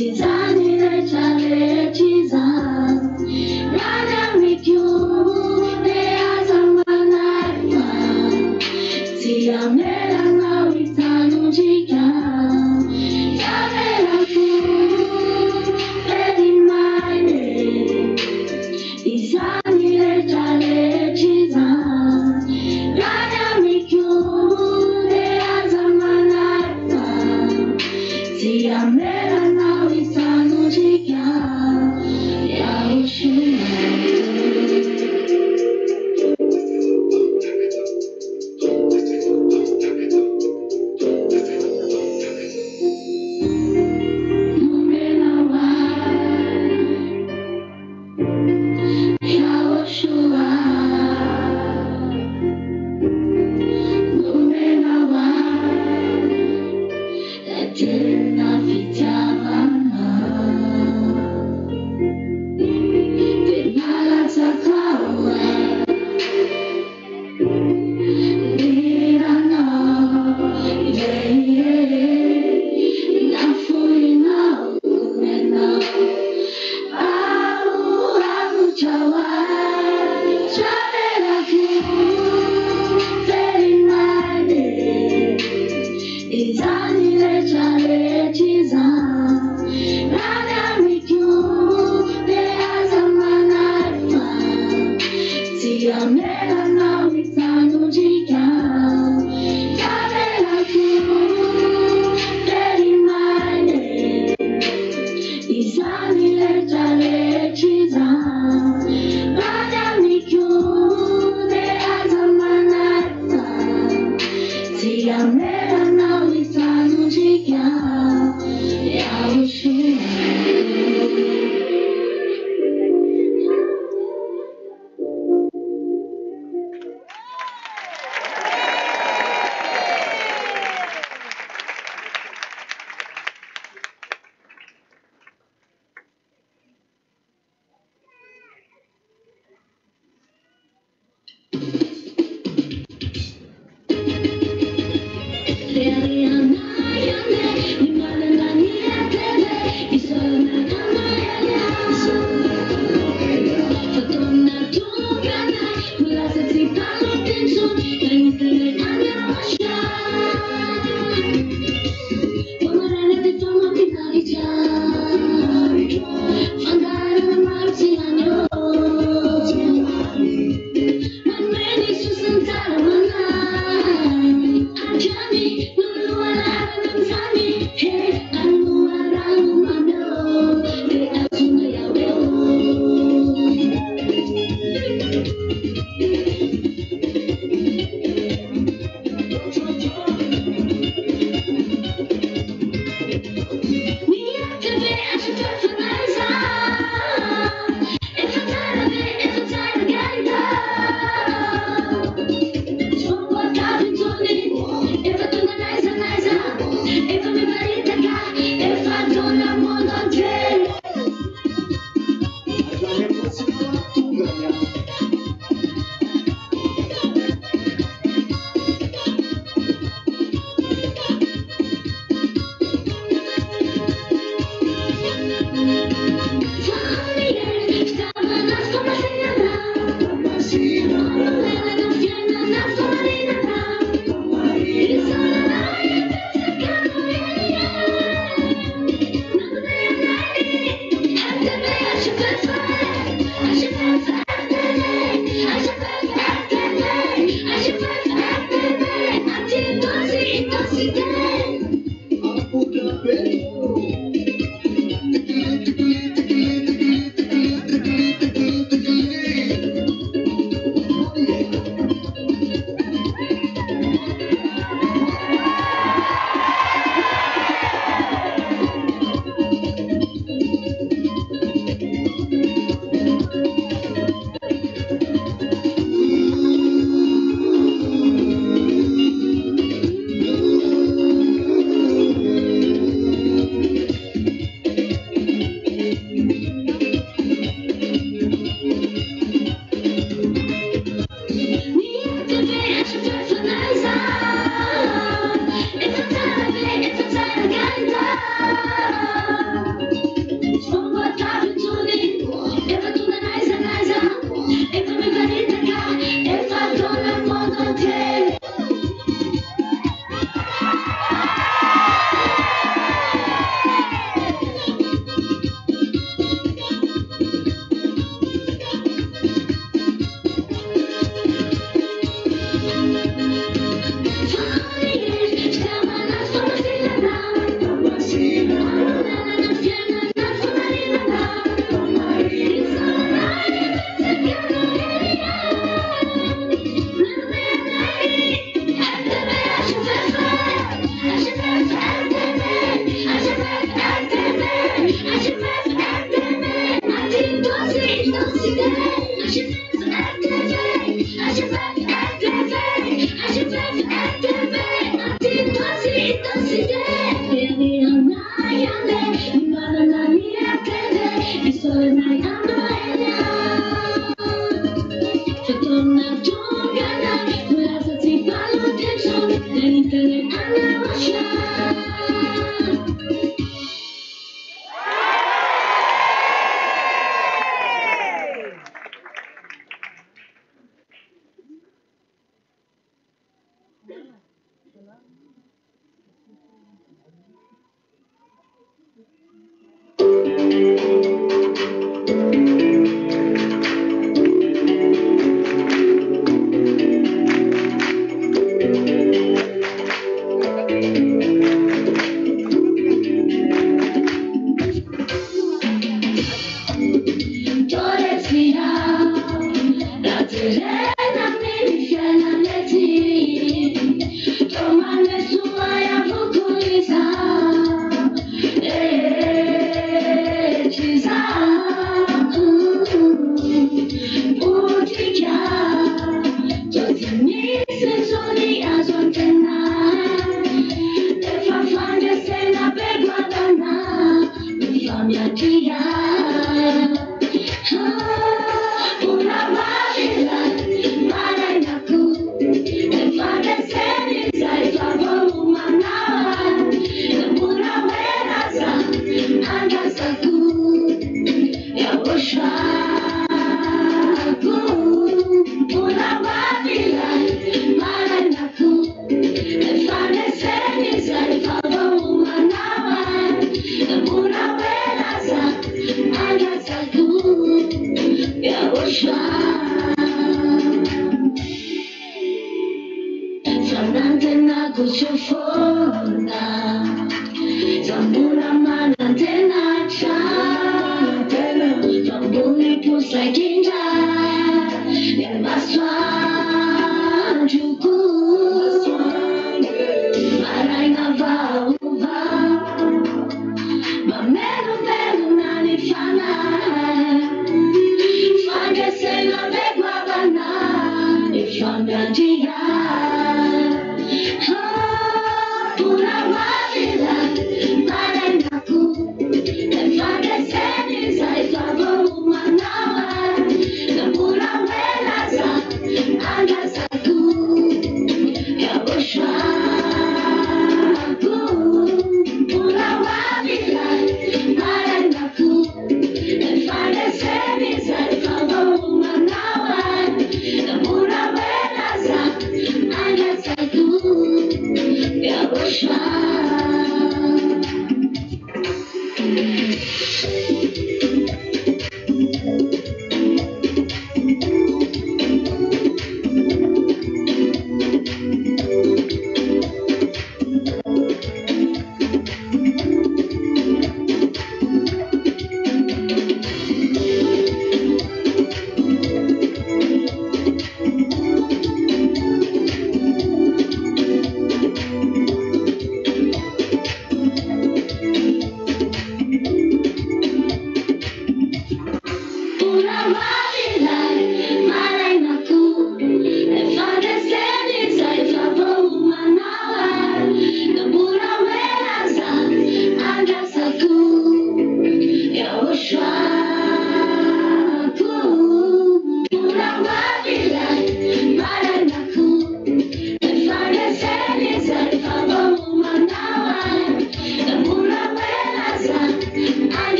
Izanire chalechiza Raja mikyu Dea zamanaiwa Tia mera na witanu jika Yamera ku Edi maine Izanire chalechiza Raja mikyu Dea zamanaiwa Tia mera na witanu jika Yaoshima Did not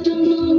Don't know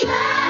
Try.